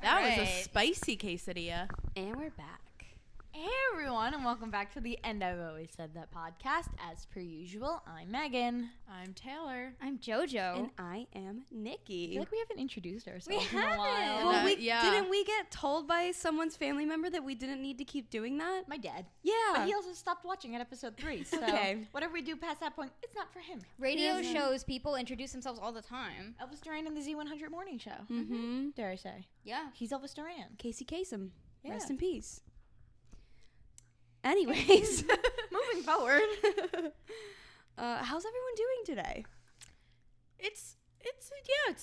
That was a spicy quesadilla. And we're back. Hey everyone, and welcome back to the And I've Always Said That podcast. As per usual, I'm Megan. I'm Taylor. I'm JoJo. And I am Nikki. I feel like we haven't introduced ourselves We in a while. haven't. Well, Yeah. didn't we get told by someone's family member that we didn't need to keep doing that? My dad. Yeah. But he also stopped watching at episode 3, so Okay. whatever we do past that point, it's not for him. Radio shows people introduce themselves all the time. Elvis Duran in the Z100 morning show. Mm-hmm. Dare I say. Yeah. He's Elvis Duran. Casey Kasem. Yeah. Rest in peace. Anyways. Moving forward. How's everyone doing today? It's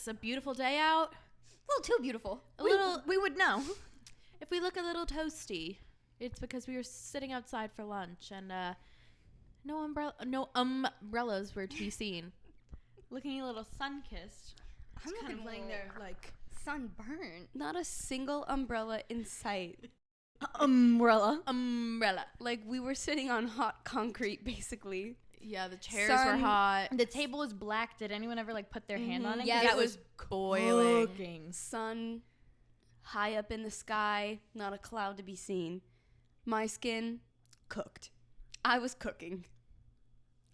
a beautiful day out. A little too beautiful. We would know. If we look a little toasty, it's because we were sitting outside for lunch and no umbrellas were to be seen. Looking a little sun-kissed. I'm Kind of laying there like... sunburned. Not a single umbrella in sight. Umbrella. Like, we were sitting on hot concrete, basically. Yeah, the chairs were hot. The table is black. Did anyone ever like put their hand on it? Yeah, 'Cause it was boiling. cooking. Sun high up in the sky, not a cloud to be seen. My skin cooked. I was cooking.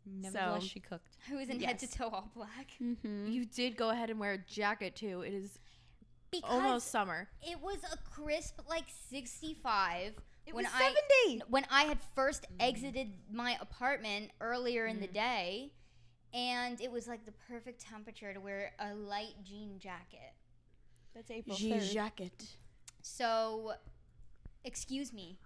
Nevertheless, she cooked. I was in head to toe all black. Mm-hmm. You did go ahead and wear a jacket too. It is Because almost summer. it was a crisp, like, 65. It when was I 70. when I had first exited my apartment earlier in the day, and it was like the perfect temperature to wear a light jean jacket. That's April Jacket. So, excuse me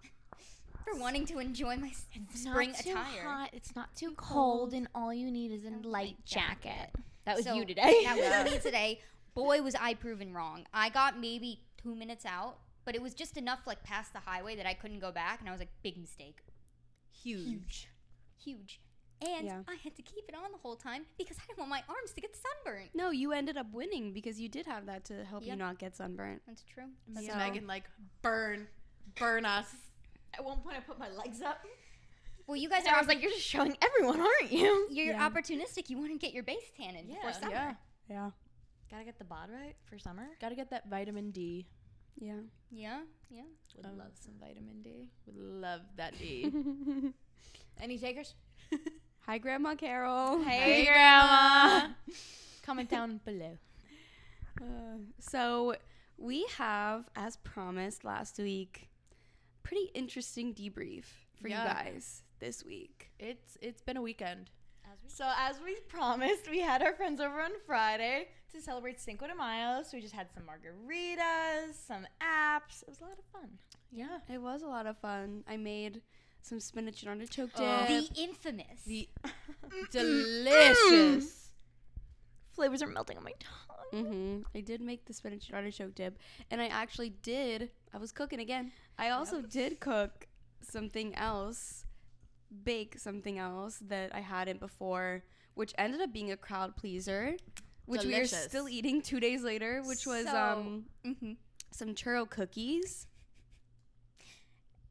for wanting to enjoy my spring not too attire. hot. It's not too cold, and all you need is a light jacket. That was So, you today. That was me today. Boy, was I proven wrong. I got maybe 2 minutes out, but it was just enough, like, past the highway that I couldn't go back, and I was like, big mistake. Huge. And Yeah. I had to keep it on the whole time because I didn't want my arms to get sunburned. No, you ended up winning because you did have that to help you Yep. not get sunburnt. That's true. Me So- and Megan like burn us. At one point, I put my legs up. Well, you guys And I are was like, "You're just showing everyone, aren't you?" you're Yeah. opportunistic. You want to get your base tan in before summer. Yeah. Yeah. Gotta get the bod right for summer. Gotta get that vitamin D. Yeah. Yeah. Would love some vitamin D. Would love that D. Any takers? Hi, Grandma Carol. Hey, Grandma. Comment down below. So we have, as promised last week, pretty interesting debrief for you guys this week. It's been a weekend. So as we promised, we had our friends over on Friday to celebrate Cinco de Mayo. So we just had some margaritas, some apps. It was a lot of fun. Yeah. It was a lot of fun. I made some spinach and artichoke Oh. dip. The infamous. The delicious. Flavors are melting on my tongue. I did make the spinach and artichoke dip, and I was cooking again. I also did cook something else, bake something else that I hadn't before, which ended up being a crowd pleaser, which we are Delicious. still eating 2 days later, which was some churro cookies.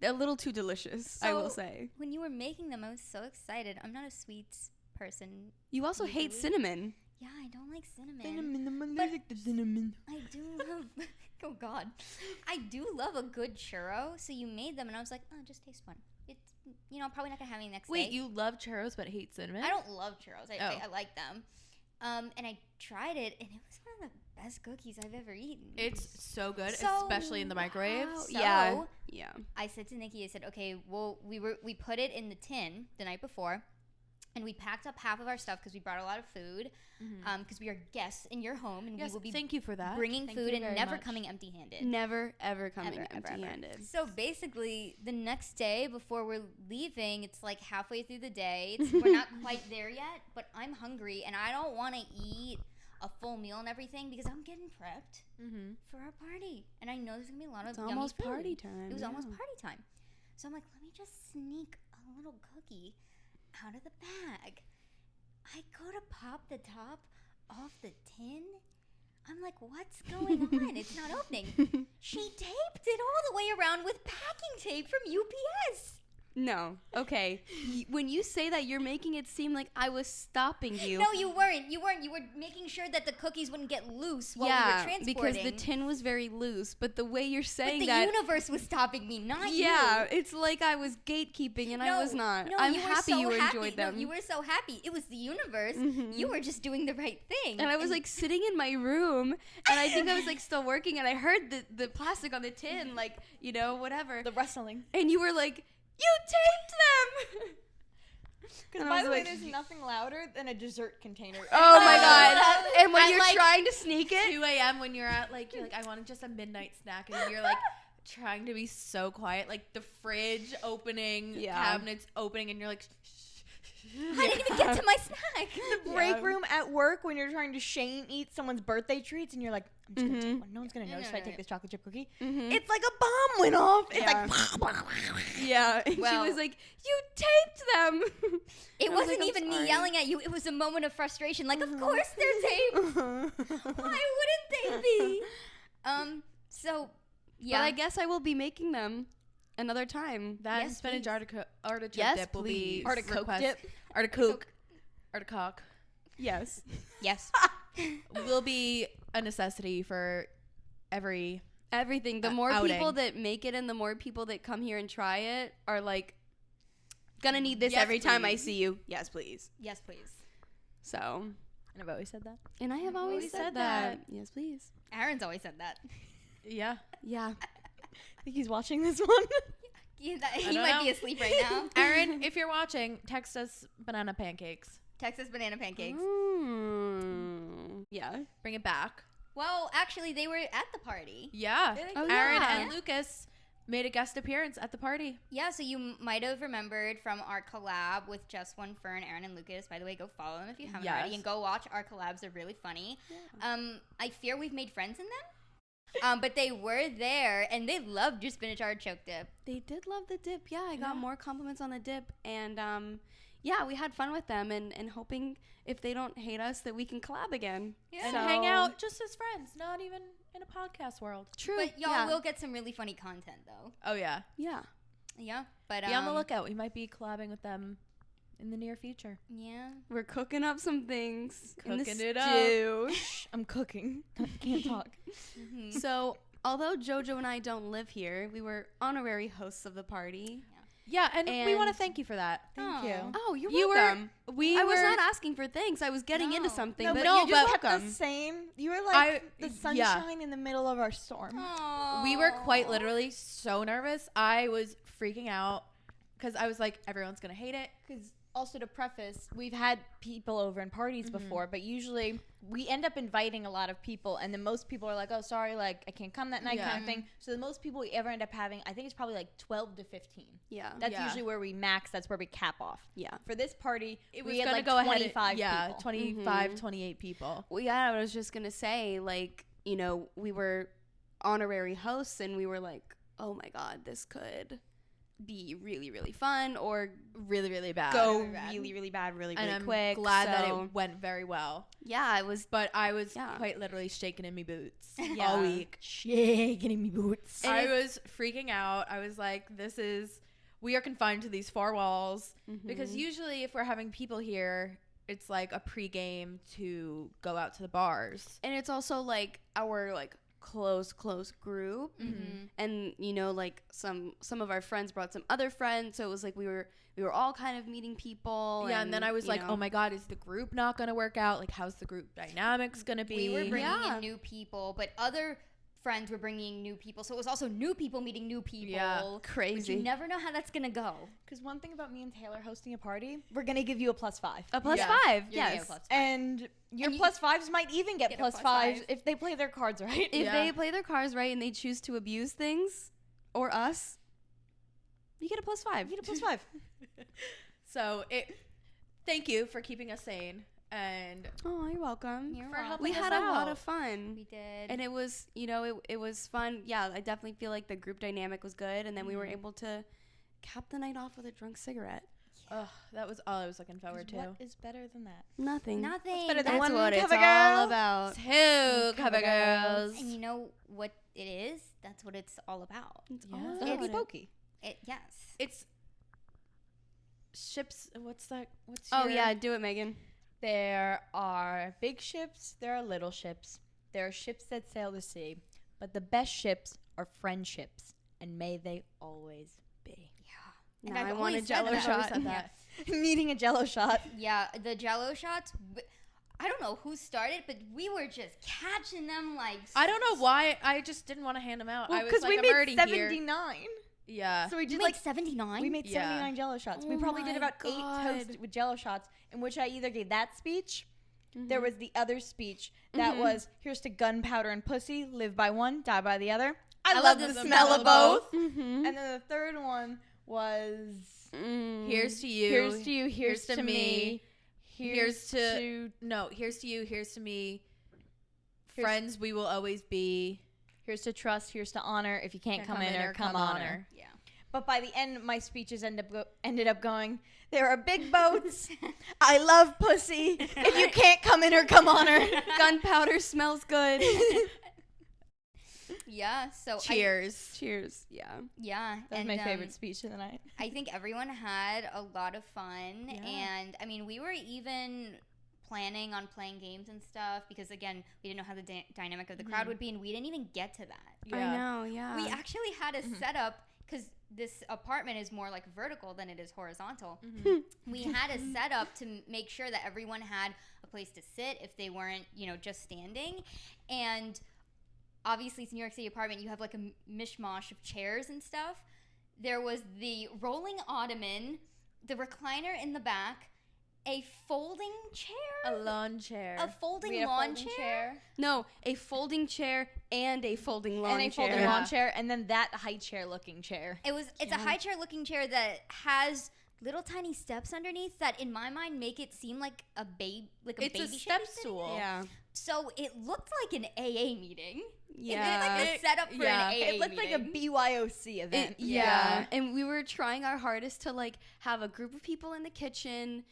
They're a little too delicious, I will So- say. When you were making them, I was so excited. I'm not a sweets person. You also hate usually. cinnamon. Yeah, I don't like cinnamon. Cinnamon. I do love. Oh God, I do love a good churro. So you made them, and I was like, oh, just taste one. It's I'm probably not gonna have any next Wait, day. you love churros but hate cinnamon? I don't love churros. Oh. I like them. And I tried it, and it was one of the best cookies I've ever eaten. It's so good, So- especially in the microwave. So Yeah. I said to Nikki, I said, okay, well, we put it in the tin the night before, and we packed up half of our stuff because we brought a lot of food, because we are guests in your home, and Yes, we will be thank you for that. bringing Thank food you and very never much. coming empty-handed. Never, ever coming Ever, ever, ever. empty-handed. So basically, the next day before we're leaving, it's like halfway through the day. We're not quite there yet, but I'm hungry, and I don't want to eat a full meal and everything because I'm getting prepped for our party. And I know there's going to be a lot of It's yummy almost food. party time. It was almost yeah. party time. So I'm like, let me just sneak a little cookie out of the bag. I go to pop the top off the tin. I'm like, what's going on? It's not opening. She taped it all the way around with packing tape from UPS. No. Okay. When you say that, you're making it seem like I was stopping you. No, you weren't. You weren't. You were making sure that the cookies wouldn't get loose while we were transporting. Because the tin was very loose. But the way you're saying but that, the universe was stopping me, not you. yeah, it's like I was gatekeeping and I was not. No, I'm you were happy so you happy. enjoyed them. No, you were so happy. It was the universe. Mhm. You were just doing the right thing. And I was like sitting in my room, and I think I was like still working, and I heard the plastic on the tin, like, you know, whatever. The rustling. And you were like, "You taped them." Because And I by was the way, like- there's nothing louder than a dessert container. Oh my god! And when At, you're like, trying to sneak it, 2 a.m. when you're at like, you're like, I wanted just a midnight snack, and you're like trying to be so quiet, like the fridge opening, Yeah. cabinets opening, and you're like, I didn't even get to my snack. The break room at work when you're trying to shame eat someone's birthday treats and you're like, I'm just gonna take one. No one's gonna notice if I take this chocolate chip cookie. Mhm. It's like a bomb went off. It's Yeah. like yeah, and Well- she was like, "You taped them." It I was wasn't like, even "I'm me sorry." yelling at you. It was a moment of frustration. Like, of course they're taped. Why wouldn't they be? So, yeah. But I guess I will be making them another time. that Yes, spinach please. artichoke Yes, dip will be please. Artichoke request- dip? artichoke Yes. Yes. will be a necessity for every. Everything. The more outing. people that make it and the more people that come here and try it are like, gonna need this Yes, every time I please. see you. Yes, please. Yes, please. So, And I've always said that. and I have always said that. Yes, please. Aaron's always said that. Yeah. Yeah. I think he's watching this one. He don't might know. be asleep right now. Aaron, if you're watching, text us banana pancakes. Texas banana pancakes. Yeah. Bring it back. Well, actually, they were at the party. Yeah. Oh, Aaron yeah. and Lucas made a guest appearance at the party. Yeah, so you might have remembered from our collab with Just One Fern, Aaron and Lucas. By the way, go follow them if you haven't already, Yes. and go watch our collabs. They're really funny. I fear we've made friends in them. But they were there, and they loved your spinach artichoke dip. They did love the dip. Yeah, I got Yeah. more compliments on the dip. And yeah, we had fun with them and hoping if they don't hate us that we can collab again. Yeah. And So- hang out just as friends, not even in a podcast world. True. But y'all yeah. will get some really funny content, though. Oh, yeah. Yeah. Yeah, but Be on the lookout. We might be collabing with them in the near future. Yeah. We're cooking up some things. in the Cooking it up. stew. I'm cooking. Can't talk. Mhm. So, although JoJo and I don't live here, we were honorary hosts of the party. Yeah, and we want to And- thank you for that. Thank you. Oh, you're You welcome. We I were was not asking for thanks. I was getting into No. something. No, but but you're you just just kept welcome. the same. You were like the yeah. sunshine in the middle of our storm. We were quite literally so nervous. I was freaking out because I was like, everyone's going to hate it. Because also to preface, we've had people over in parties before, but usually we end up inviting a lot of people, and then most people are like, "Oh, sorry, like I can't come that night," Yeah. kind of thing. So the most people we ever end up having, I think it's probably like 12 to 15. Yeah. That's Yeah. usually where we max. That's where we cap off. Yeah. For this party, It was we had going like to go 25 ahead. people. 25, 28 people. Well, yeah, I was just going to say, like, you know, we were honorary hosts and we were like, oh my God, this could be really, really fun or Really, really bad. go Really bad. really, really bad really, and really I'm quick. glad that so- it went very well. Yeah, it was. But I was Yeah. quite literally shaking in my boots Yeah. all week. Shaking in me boots. And I it- was freaking out. I was like, we are confined to these four walls. Because Mhm. usually if we're having people here, it's like a pregame to go out to the bars. And it's also like our like close group. Mhm. And you know, like some of our friends brought some other friends, so it was like we were all kind of meeting people. Yeah, and then I was you like, know. oh my God, is the group not going to work out? Like, how's the group dynamics going to be? We were bringing Yeah. in new people, but other friends were bringing new people. So it was also new people meeting new people. Yeah. But Crazy. you never know how that's going to go. Because one thing about me and Taylor hosting a party, we're going to give you a +5. A +5, Yeah. You're gonna get yes. a plus five. And your And you +5s might even get get a +5s +5. if they play their cards right. If Yeah. they play their cards right and they choose to abuse things or us, you get a +5. You get a +5. So thank you for keeping us sane. And Oh, you're welcome. You're for welcome. helping We us had a lot out. of fun. We did. And it was, you know, it was fun. Yeah, I definitely feel like the group dynamic was good. And then we were able to cap the night off with a drunk cigarette. ugh, that was all I was looking forward to. What is better than that? Nothing. Nothing. better than That's one what it's cover all girl. about. Two cover girls. And you know what it is? That's what it's all about. It's Yeah. all So about it. spooky. Yes. It's ships. What's that? What's Oh, your, yeah. Do it, Megan. There are big ships. There are little ships. There are ships that sail the sea. But the best ships are friendships. And may they always be. And Now I've I want a always said Jello that. I've always shot. said that. Needing a Jello shot. Yeah, the Jello shots. I don't know who started, but we were just catching them like. I don't know why. I just didn't want to hand them out. I was Because like, we I'm made already 79. here. Yeah. So we You did made like 79. we made Yeah. 79 Jello shots. Oh We probably did my about 8 God. toast with Jello shots, in which I either gave that speech. Mm-hmm. There was the other speech that was, here's to gunpowder and pussy, live by one, die by the other. I love the smell of both. Mm-hmm. And then the third one was, Here's to you. here's to you, here's to me. Here's to no. Here's to you. Here's to me. Friends, we will always be. Here's to trust, here's to honor. If you can't come in or come honor. honor. Yeah. But by the end, my speeches ended up going, there are big boats. I love pussy. If you can't come in or come on her. Gunpowder smells good. Yeah. So Cheers. Cheers. Yeah. yeah. That was and, my favorite speech of the night. I think everyone had a lot of fun, Yeah. and I mean, we were even planning on playing games and stuff because again, we didn't know how the dynamic of the crowd would be, and we didn't even get to that. I know. Yeah. We actually had a setup because this apartment is more like vertical than it is horizontal. We had a setup to make sure that everyone had a place to sit if they weren't, just standing. And obviously, it's New York City apartment. You have like a mishmash of chairs and stuff. There was the rolling ottoman, the recliner in the back, a folding chair, A lawn chair. a folding We had a lawn folding chair. No, a folding chair and a folding lawn And a chair. folding lawn chair, and then that high chair looking chair. It's a high chair looking chair that has little tiny steps underneath that in my mind make it seem like a baby It's baby a should step be sitting stool. in. Yeah. So it looked like an AA meeting. Yeah. It looked like the setup for yeah. an AA It looked like a meeting. BYOC event. Yeah. And we were trying our hardest to like have a group of people in the kitchen,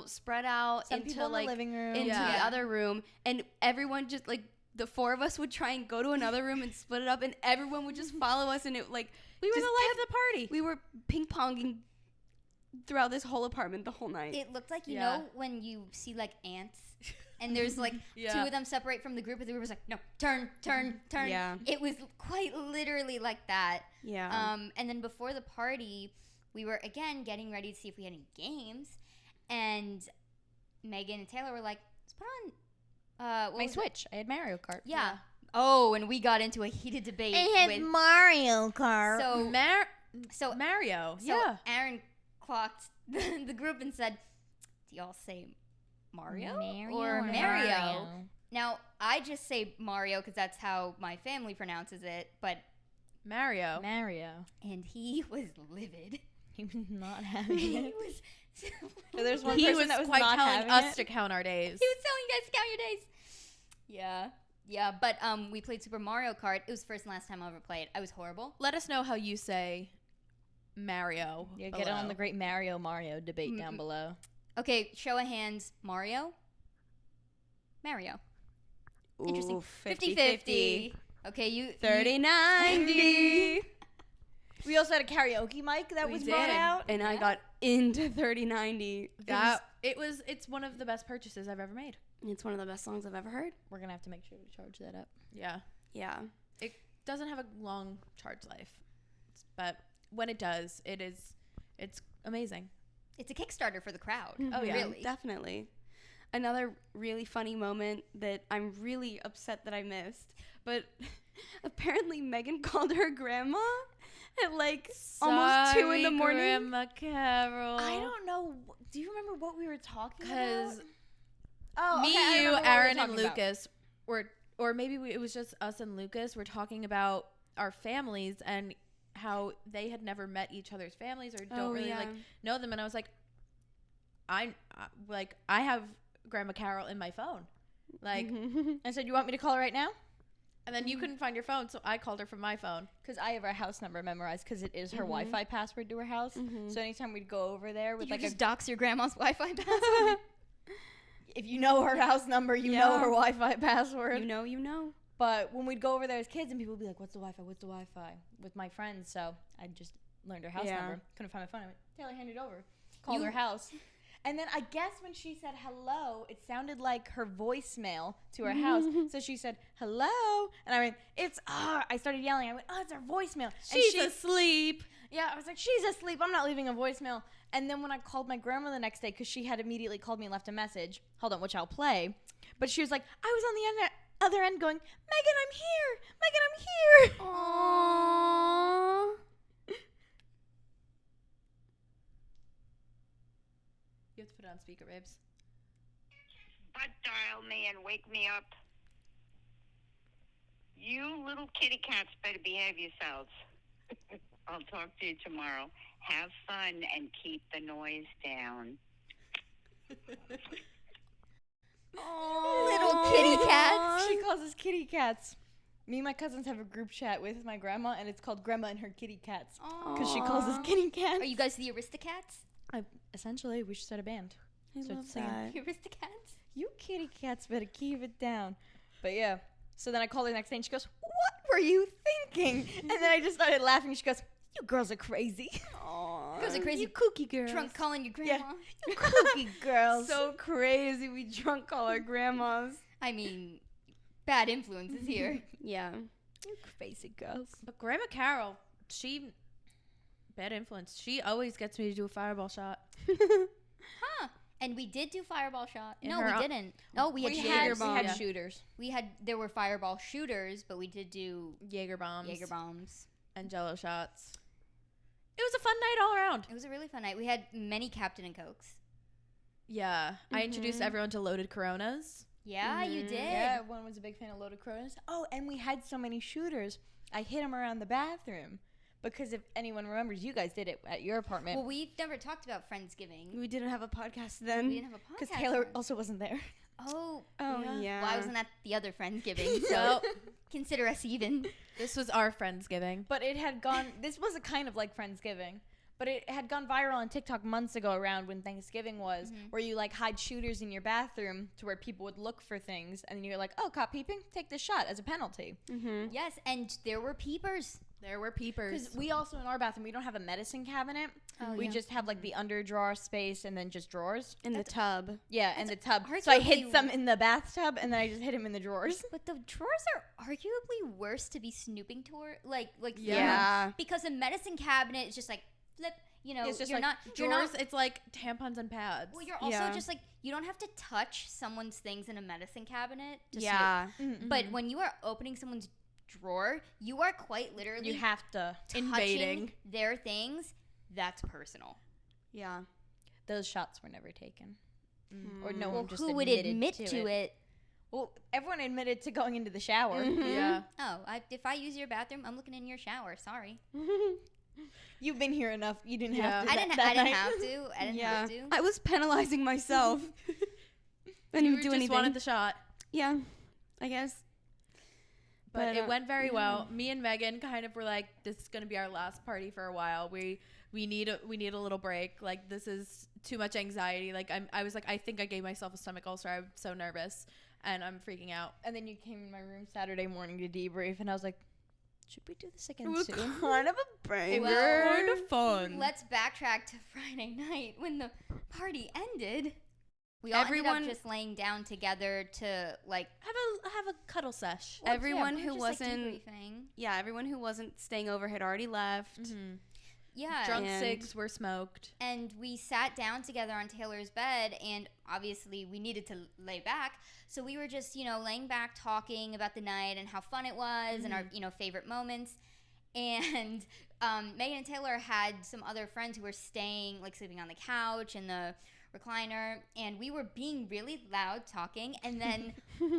spread out Some into people in the like living room. into Yeah. the other room, and everyone just like the four of us would try and go to another room and split it up, and everyone would just follow us, and it like we were the just life of the party. we were ping ponging throughout this whole apartment the whole night. It looked like Yeah. when you see like ants and there's like Yeah. two of them separate from the group, and the group was like, no, turn. Yeah. It was quite literally like that. Yeah. And then before the party, we were again getting ready to see if we had any games, and Megan and Taylor were like, let's put on what My was it? Switch. I had Mario Kart. Yeah. Oh, and we got into a heated debate with Mario Kart. so Mario. So yeah. Aaron clocked the group and said, do y'all say Mario or Mario? Now, I just say Mario because that's how my family pronounces it, but Mario. Mario. and he was livid. He was not having he it. was So there's one He person was that was quite not telling having us it. to count our days. He was telling you guys to count your days. Yeah, but we played Super Mario Kart. It was the first and last time I ever played. I was horrible. Let us know how you say Mario. Yeah, get on the great Mario debate down below. Okay, show of hands. Mario? Interesting. Ooh, 50-50. Okay, you 30-90. We also had a karaoke mic that We was brought did. out. And I got into 30-90. It's one of the best purchases I've ever made. It's one of the best songs I've ever heard. We're going to have to make sure we charge that up. Yeah. Yeah. It doesn't have a long charge life. But when it does, it's amazing. It's a Kickstarter for the crowd. Oh, yeah. Really? Definitely. Another really funny moment that I'm really upset that I missed, but apparently Meghan called her grandma at like almost 2 in the morning. Grandma Carol. I don't know. Do you remember what we were talking about? Because Oh, me, okay, I you, remember what we were Aaron, and talking about. Lucas or maybe it was just us and Lucas were talking about our families and how they had never met each other's families or don't really like know them. And I was like, I have Grandma Carol in my phone. Like, And said, you want me to call her right now? and then you couldn't find your phone, so I called her from my phone. Because I have her house number memorized because it is her Wi-Fi password to her house. So anytime we'd go over there with You like just a, dox your grandma's Wi-Fi password. if you know her house number, you know her Wi-Fi password. You know. But when we'd go over there as kids and people would be like, what's the Wi-Fi with my friends. So I just learned her house Yeah. number. Couldn't find my phone. I went, Taylor, hand it over. called her house. And then I guess when she said hello, it sounded like her voicemail to her house. So she said, hello. And I went, I started yelling. I went, it's our voicemail. She's asleep. Yeah, I was like, she's asleep. I'm not leaving a voicemail. And then when I called my grandma the next day, because she had immediately called me and left a message. Hold on, which I'll play. But she was like, I was on the other end going, Megan, I'm here. Megan, I'm here. Aww. You have to put it on speaker, babes. Butt dial me and wake me up. You little kitty cats better behave yourselves. I'll talk to you tomorrow. Have fun and keep the noise down. Little kitty cats. She calls us kitty cats. Me and my cousins have a group chat with my grandma, and it's called Grandma and Her Kitty Cats. Because she calls us kitty cats. Are you guys the Aristocats? Essentially, we should start a band. I Start love singing. that. The Aristocats? You kitty cats better keep it down. But yeah. So then I called her the next day, and she goes, what were you thinking? And then I just started laughing. She goes, you girls are crazy. Aww. Girls are crazy. You kooky girls. Drunk calling your grandma. You kooky girls. So crazy. We drunk call our grandmas. I mean, bad influences here. Yeah. You crazy girls. But Grandma Carol, bad influence. She always gets me to do a fireball shot. Huh. And we did do fireball shot. In No, her we didn't. No, we had shooters. We had Yeah. shooters. There were fireball shooters, but we did do Jaeger bombs. Jaeger bombs. And Jello shots. It was a fun night all around. It was a really fun night. We had many Captain and Cokes. Yeah. I introduced everyone to loaded Coronas. Yeah, you did. Yeah, everyone was a big fan of Loaded Coronas. Oh, and we had so many shooters. I hid them around the bathroom. Because if anyone remembers, you guys did it at your apartment. Well, we've never talked about Friendsgiving. We didn't have a podcast We then. didn't have a podcast. Because Taylor then. also wasn't there. Oh, Oh, yeah. Well, I wasn't at the other Friendsgiving, so Well, consider us even. this was our Friendsgiving. But it had gone, this was a kind of like Friendsgiving. But it had gone viral on TikTok months ago around when Thanksgiving was, where you like hide shooters in your bathroom to where people would look for things. And you're like, oh, caught peeping? Take this shot as a penalty. Mm-hmm. Yes, and there were peepers. There were peepers. Because we also, in our bathroom, we don't have a medicine cabinet. Oh, We yeah. just have like the under drawer space and then just drawers. In the tub. Yeah, and the tub. arguably- So I hid some in the bathtub and then I just hid them in the drawers. But the drawers are arguably worse to be snooping toward. Like Yeah. because a medicine cabinet is just like flip. You know, It's just you're like not. You're Drawers, not. it's like tampons and pads. Well, you're also Yeah. just like you don't have to touch someone's things in a medicine cabinet. To Yeah. snoop. But when you are opening someone's drawer, you are quite literally You have to. touching invading. their things. That's personal. Yeah. Those shots were never taken. Or no Well, one just who would admitted admit to it? Well, everyone admitted to going into the shower. Yeah. Oh, if I use your bathroom, I'm looking in your shower. Sorry, You've been here enough. You didn't Yeah. have to. I didn't that night. have to. I didn't Yeah. have to. I was penalizing myself. I didn't You even do just anything. wanted the shot. Yeah. I guess. But it went very yeah. well. Me and Megan kind of were like, this is going to be our last party for a while. We need a little break. Like, this is too much anxiety. Like, I was like, I think I gave myself a stomach ulcer. I'm so nervous and I'm freaking out. And then you came in my room Saturday morning to debrief, and I was like, should we do this again It was soon? kind of a banger. Well, Kind of fun. Let's backtrack to Friday night when the party ended. We all ended Everyone- up just laying down together to like have a cuddle sesh. Everyone we who were just, like, wasn't- debriefing. Yeah, everyone who wasn't staying over had already left. Yeah, Drunk And- cigs were smoked. and we sat down together on Taylor's bed, and obviously we needed to lay back, so we were just laying back talking about the night and how fun it was and our favorite moments. And Megan and Taylor had some other friends who were staying, like sleeping on the couch and the recliner, and we were being really loud talking, and then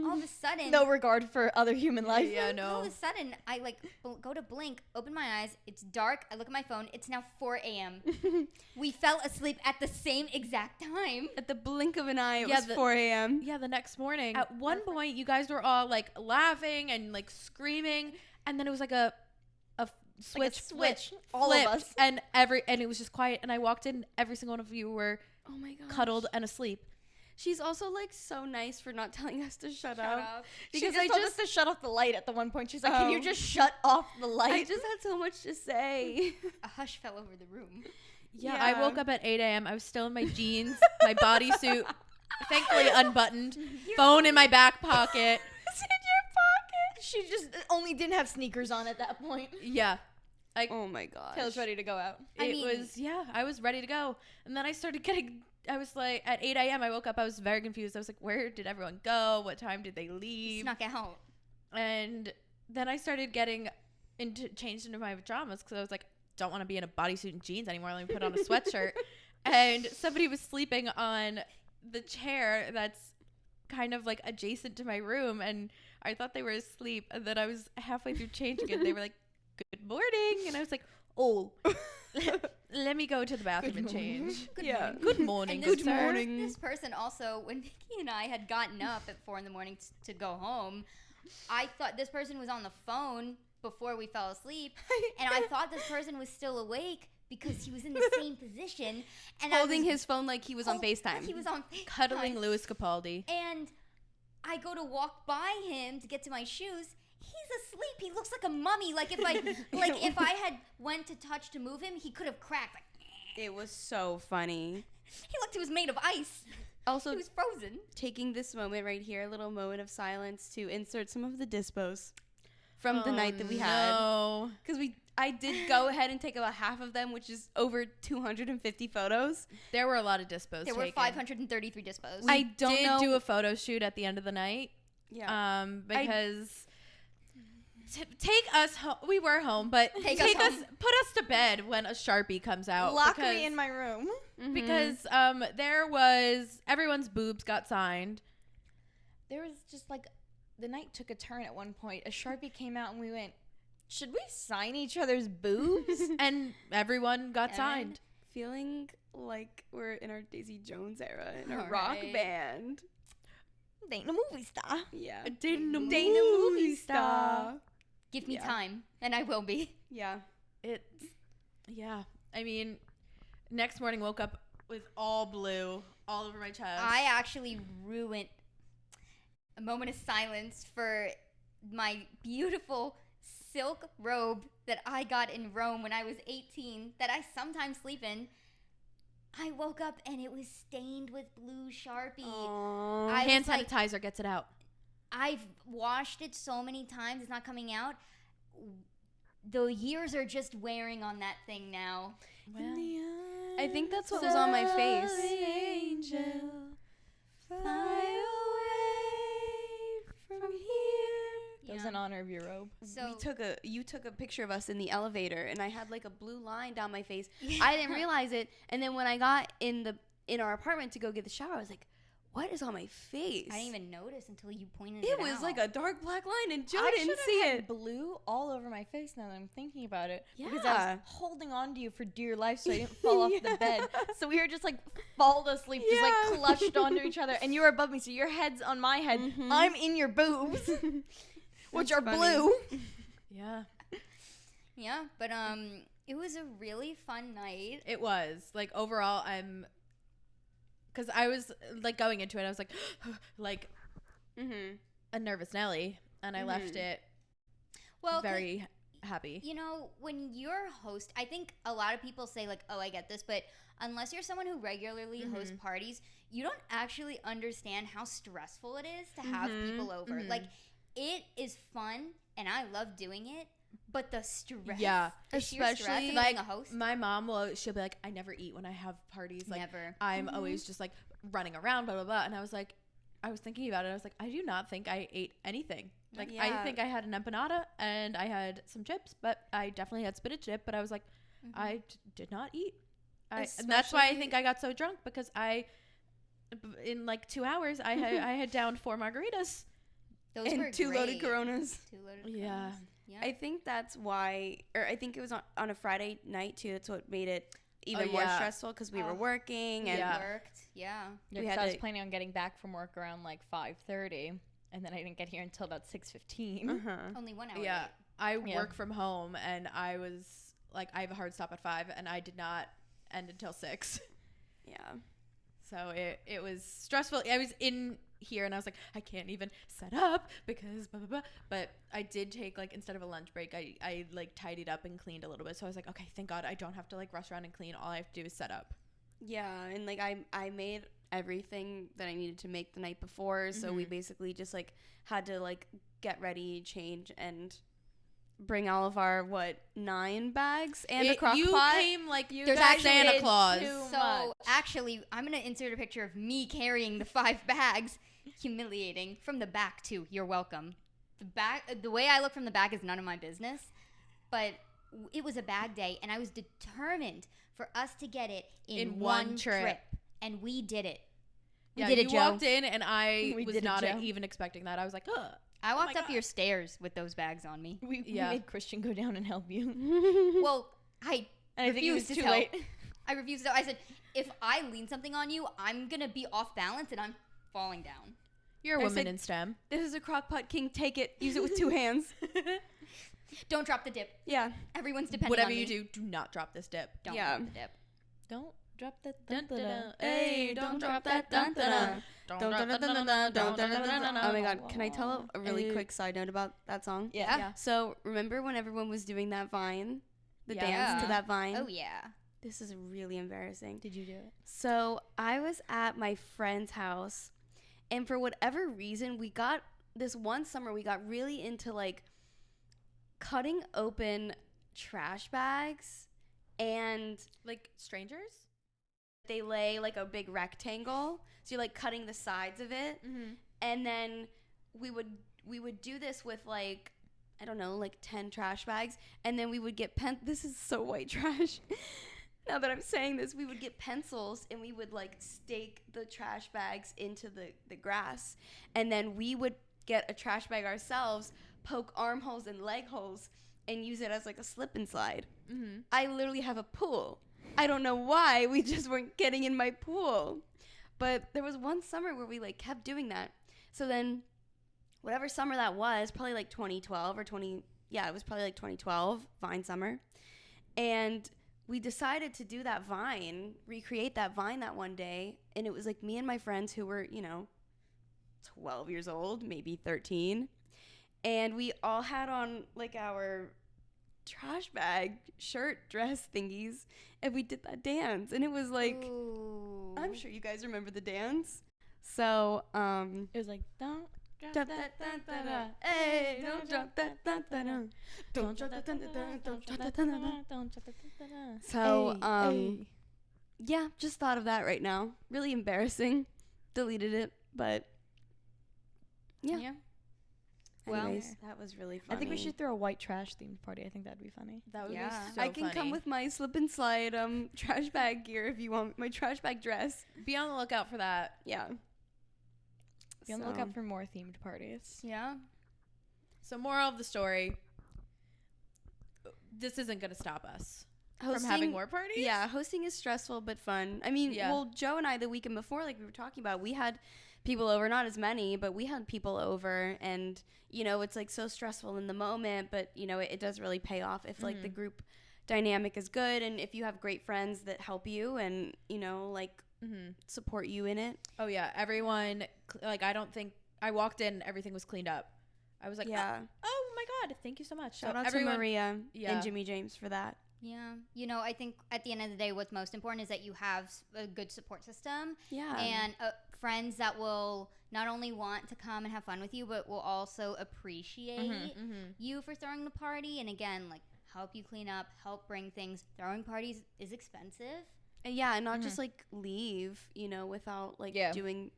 all of a sudden No regard for other human life. Yeah, all of no. a sudden I go to blink, open my eyes, it's dark, I look at my phone, it's now 4 a.m. We fell asleep at the same exact time. At the blink of an eye, it Yeah, was the- 4 a.m. Yeah, the next morning. At one point, you guys were all like laughing and like screaming, and then it was like a switch, switch. All flipped, of us. and it was just quiet. And I walked in, every single one of you were Oh my god. cuddled and asleep. She's also like so nice for not telling us to shut up. Because Because I I told just us to shut off the light at the one point. She's like, can you Oh. just shut off the light? I just had so much to say. A hush fell over the room. Yeah, I woke up at 8 a.m. I was still in my jeans, my bodysuit, thankfully unbuttoned, phone in my back pocket. It's in your pocket. She just only didn't have sneakers on at that point. Yeah. Oh my gosh. Taylor's ready to go out. I was ready to go. And then I started I was like, at 8 a.m. I woke up, I was very confused. I was like, where did everyone go? What time did they leave? Snuck out. And then I started getting changed into my pajamas because I was like, don't want to be in a bodysuit and jeans anymore. Let me put on a sweatshirt. And somebody was sleeping on the chair that's kind of like adjacent to my room, and I thought they were asleep. And then I was halfway through changing it. They were like, good morning. And I was like, oh, let me go to the bathroom and change. Good morning. Good morning. This person also, when Nikki and I had gotten up at 4 a.m. to go home, I thought this person was on the phone before we fell asleep, and I thought this person was still awake because he was in the same position and holding his phone like he was on FaceTime. He was on FaceTime. Cuddling Louis Capaldi. And I go to walk by him to get to my shoes. He's asleep. He looks like a mummy. Like if I had went to touch to move him, he could have cracked. It was so funny. He was made of ice. Also, he was frozen. Taking this moment right here, a little moment of silence to insert some of the dispos from the night that we had. No. Because I did go ahead and take about half of them, which is over 250 photos. There were a lot of dispos There were 533 dispos. I did do a photo shoot at the end of the night. Yeah. Because take us home. We were home, but put us to bed when a Sharpie comes out. Lock me in my room. Because there was everyone's boobs got signed. There was just like the night took a turn at one point. A Sharpie came out and we went, should we sign each other's boobs? And everyone got signed. Feeling like we're in our Daisy Jones era in a rock band. Dating a movie star. Yeah. Dating a movie star. Give me time, and I will be. Yeah. I mean, next morning woke up with all blue all over my chest. I actually ruined a moment of silence for my beautiful silk robe that I got in Rome when I was 18 that I sometimes sleep in. I woke up and it was stained with blue Sharpie. Hand sanitizer gets it out. I've washed it so many times, it's not coming out. The years are just wearing on that thing now. Well, I think that's what was on my face. Angel, fly away from here. That was in honor of your robe. So You took a picture of us in the elevator, and I had like a blue line down my face. I didn't realize it, and then when I got in our apartment to go get the shower, I was like, what is on my face? I didn't even notice until you pointed it out. It was like a dark black line, and Joe I didn't see it. Blue all over my face now that I'm thinking about it. Yeah. Because I was holding on to you for dear life so I didn't fall off the bed. So we were just like fall asleep, just like clutched onto each other. And you were above me, so your head's on my head. Mm-hmm. I'm in your boobs, which are blue. Yeah. Yeah, but it was a really fun night. It was. Like, overall, because I was, like, going into it, I was like, a nervous Nelly, and I left it very happy. You know, when you're a host, I think a lot of people say, like, oh, I get this, but unless you're someone who regularly hosts parties, you don't actually understand how stressful it is to have people over. Like, it is fun, and I love doing it, but the stress, the sheer stress of like, being a host. My mom she'll be like, I never eat when I have parties. Like, never. I'm always just like running around, blah, blah, blah. And I was thinking about it. I was like, I do not think I ate anything. Like, I think I had an empanada and I had some chips, but I definitely had spinach dip. But I was like, I did not eat. And that's why I think I got so drunk, because in like 2 hours, I had downed 4 margaritas. Those were 2 loaded Coronas. 2 loaded Coronas. Yeah. I think that's why, or I think it was on a Friday night too. That's what made it even more stressful, because we were working and worked. Yeah. I was planning on getting back from work around like 5:30, and then I didn't get here until about 6:15. Only 1 hour. Yeah. Late. I work from home, and I was like, I have a hard stop at 5, and I did not end until 6. Yeah. So it was stressful. I was in here, and I was like, I can't even set up because blah, blah, blah. But I did take, like, instead of a lunch break, I like tidied up and cleaned a little bit. So I was like, okay, thank God I don't have to like rush around and clean. All I have to do is set up. Yeah, and like I made everything that I needed to make the night before, so we basically just like had to like get ready, change, and bring all of our 9 bags and a crock you pot. Came like There's Santa Claus. So actually, I'm gonna insert a picture of me carrying the 5 bags. Humiliating from the back too. You're welcome. The way I look from the back is none of my business, but it was a bag day, and I was determined for us to get it in one trip, and we did it. We did it, you Joe. walked in, and I was not even expecting that. I was like, ugh. I walked up your stairs with those bags on me. We made Christian go down and help you. Well, I refused to too help. late. I refused to. I said, if I lean something on you, I'm going to be off balance and I'm falling down. You're a I woman said, in STEM. This is a crock pot, King. Take it. Use it with 2 hands. Don't drop the dip. Yeah. Everyone's depending Whatever on me. you do not drop this dip. Don't Yeah. drop the dip. Don't drop that dun-dun-dun. Hey, don't drop that dun-dun-dun. Oh my God, can I tell a really quick side note about that song? Yeah. So remember when everyone was doing that Vine? The Yeah. dance to that Vine? Oh, yeah. This is really embarrassing. Did you do it? So I was at my friend's house, and for whatever reason, this one summer, we got really into like cutting open trash bags, and Like strangers? they lay like a big rectangle. So you're like cutting the sides of it. Mm-hmm. And then we would do this with like, I don't know, like 10 trash bags. And then we would get this is so white trash. Now that I'm saying this, we would get pencils and we would like stake the trash bags into the grass. And then we would get a trash bag ourselves, poke armholes and leg holes, and use it as like a slip and slide. Mm-hmm. I literally have a pool. I don't know why we just weren't getting in my pool. But there was one summer where we like kept doing that. So then whatever summer that was, probably like 2012 or it was probably like 2012, Vine summer. And we decided to do that Vine, recreate that Vine that one day. And it was like me and my friends who were, 12 years old, maybe 13. And we all had on like our trash bag shirt dress thingies, and we did that dance, and it was like, Ooh. I'm sure you guys remember the dance. So It was like, don't drop that, hey, don't drop that, don't drop that, don't drop that. So yeah, just thought of that right now. Really embarrassing. Deleted it, but yeah. Well, Anyways, that was really funny. I think we should throw a white trash themed party. I think that'd be funny. That would Yeah. be so I can funny. come with my slip and slide trash bag gear if you want, my trash bag dress. Be on the lookout for that. Yeah. Be on the lookout for more themed parties. Yeah. So moral of the story, this isn't going to stop us from having more parties. Yeah, hosting is stressful but fun. I mean, Yeah. well, Joe and I the weekend before, like we were talking about, we had people over, not as many, but we had people over, and it's like so stressful in the moment, but it does really pay off if like the group dynamic is good, and if you have great friends that help you and support you in it. Oh yeah, everyone, like, I don't think I walked in, everything was cleaned up. I was like, Yeah. oh my God, thank you so much. Shout So out everyone, to Maria Yeah. and Jimmy James for that. Yeah. I think at the end of the day, what's most important is that you have a good support system Yeah. and friends that will not only want to come and have fun with you, but will also appreciate you for throwing the party. And again, like, help you clean up, help bring things. Throwing parties is expensive. Yeah, and not just like leave, without like Yeah. doing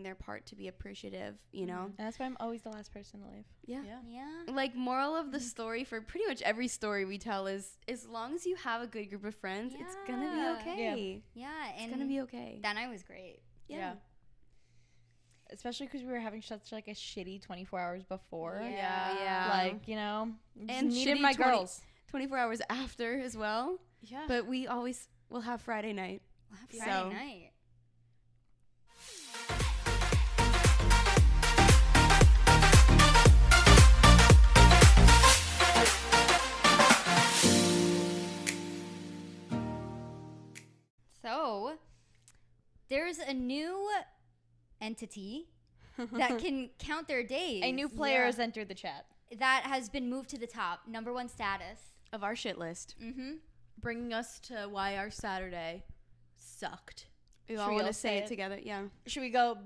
their part to be appreciative, And that's why I'm always the last person to leave. Yeah. Yeah. Like, moral of the story for pretty much every story we tell is, as long as you have a good group of friends, it's gonna be Yeah. okay. Yeah. And It's gonna be okay. that night was great. Yeah. Especially because we were having such like a shitty 24 hours before. Yeah. Like, just And needed shitty my 20 girls. 24 hours after as well. Yeah. But we always will have Friday night. We'll have So- Friday night. So, there's a new entity that can count their days. A new player has entered the chat. That has been moved to the top. #1 status. Of our shit list. Mm-hmm. Bringing us to why our Saturday sucked. We all want to say it together. Yeah. Should we go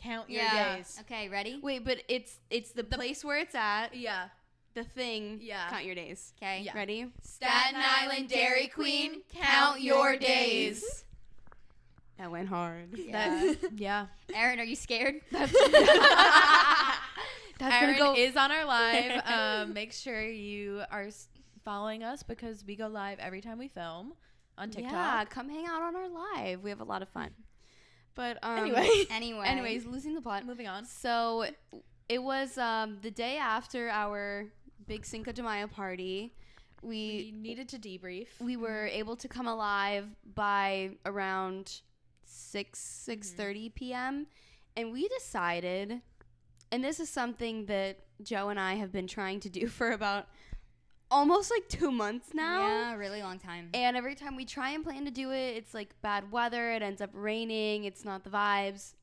count your days? Okay, ready? Wait, but it's the place where it's at. Yeah. The thing. Yeah. Count your days. Okay. Yeah. Ready? Staten Island Dairy Queen, count your days. That went hard. Yeah. Yeah. Aaron, are you scared? That's Aaron gonna go. is on our live. Make sure you are following us because we go live every time we film on TikTok. Yeah, come hang out on our live. We have a lot of fun. But Anyways, losing the plot. Moving on. So it was the day after our big Cinco de Mayo party. We needed to debrief. We were able to come alive by around 6:30 p.m. And we decided, and this is something that Joe and I have been trying to do for about almost like 2 months now. Yeah, really long time. And every time we try and plan to do it, it's like bad weather. It ends up raining. It's not the vibes.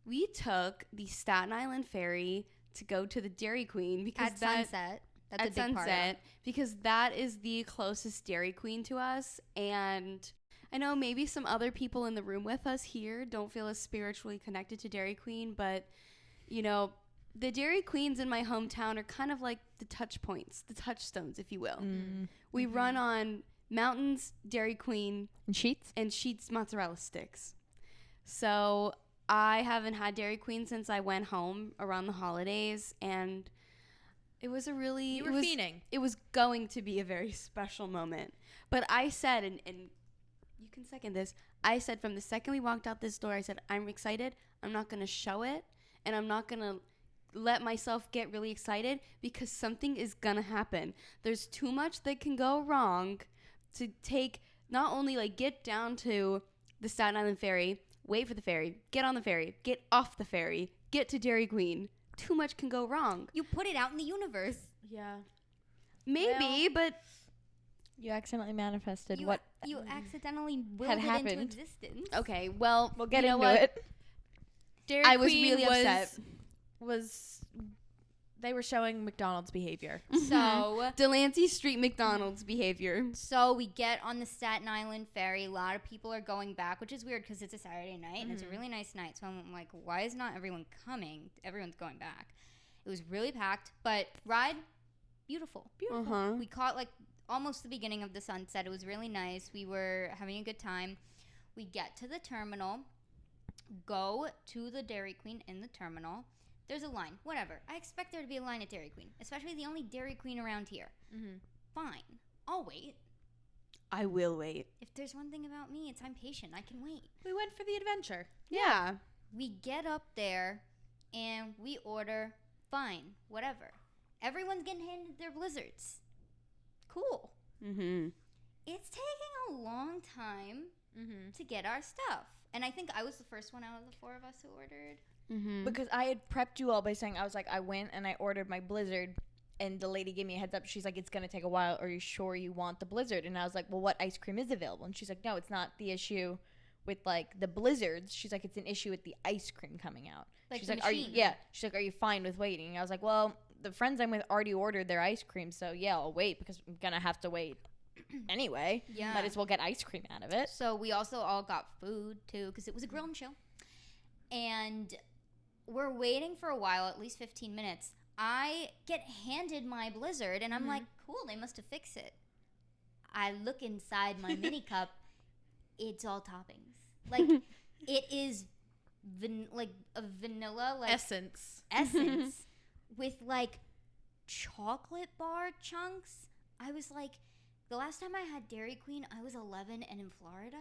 We took the Staten Island ferry to go to the Dairy Queen because at sunset. That's a big part of it. Because that is the closest Dairy Queen to us. And I know maybe some other people in the room with us here don't feel as spiritually connected to Dairy Queen, but you know, the Dairy Queens in my hometown are kind of like the touch points, the touchstones, if you will. We run on Mountains, Dairy Queen, And Sheets mozzarella sticks. So I haven't had Dairy Queen since I went home around the holidays, and it was a really... You were fiending. It was going to be a very special moment. But I said, and you can second this, I said from the second we walked out this door, I said, I'm excited. I'm not going to show it, and I'm not going to let myself get really excited because something is gonna happen. There's too much that can go wrong to take, not only like get down to the Staten Island ferry, wait for the ferry, get on the ferry, get off the ferry, get to Dairy Queen. Too much can go wrong. You put it out in the universe. Yeah. Maybe, but You accidentally manifested You accidentally willed had it happened. into existence. okay, well, We'll get you know into what? it. Dairy I was Queen really upset. They were showing McDonald's behavior. So Delancey Street McDonald's behavior. So we get on the Staten Island ferry. A lot of people are going back, which is weird because it's a Saturday night and it's a really nice night. So I'm like, why is not everyone coming? Everyone's going back. It was really packed, but ride, beautiful. Uh-huh. We caught like almost the beginning of the sunset. It was really nice. We were having a good time. We get to the terminal, go to the Dairy Queen in the terminal. There's a line, whatever. I expect there to be a line at Dairy Queen, especially the only Dairy Queen around here. Fine, I'll wait. I will wait. If there's one thing about me, it's I'm patient. I can wait. We went for the adventure. Yeah. We get up there and we order. Fine, whatever. Everyone's getting handed their blizzards. Cool. Mm-hmm. It's taking a long time to get our stuff. And I think I was the first one out of the four of us who ordered. Mm-hmm. Because I had prepped you all by saying, I went and I ordered my Blizzard, and the lady gave me a heads up. She's like, it's going to take a while. Are you sure you want the Blizzard? And I was like, well, what ice cream is available? And she's like, no, it's not the issue with, like, the Blizzards. She's like, it's an issue with the ice cream coming out. Like She's the like, are you, machine. she's like, are you fine with waiting? And I was like, well, the friends I'm with already ordered their ice cream, so yeah, I'll wait because I'm going to have to wait anyway. Yeah. Might as well get ice cream out of it. So we also all got food, too, because it was a grill and chill. And we're waiting for a while, at least 15 minutes. I get handed my Blizzard, and I'm like, cool, they must have fixed it. I look inside my mini cup. It's all toppings. Like, it is like a vanilla, like Essence. with, like, chocolate bar chunks. I was like, the last time I had Dairy Queen, I was 11 and in Florida.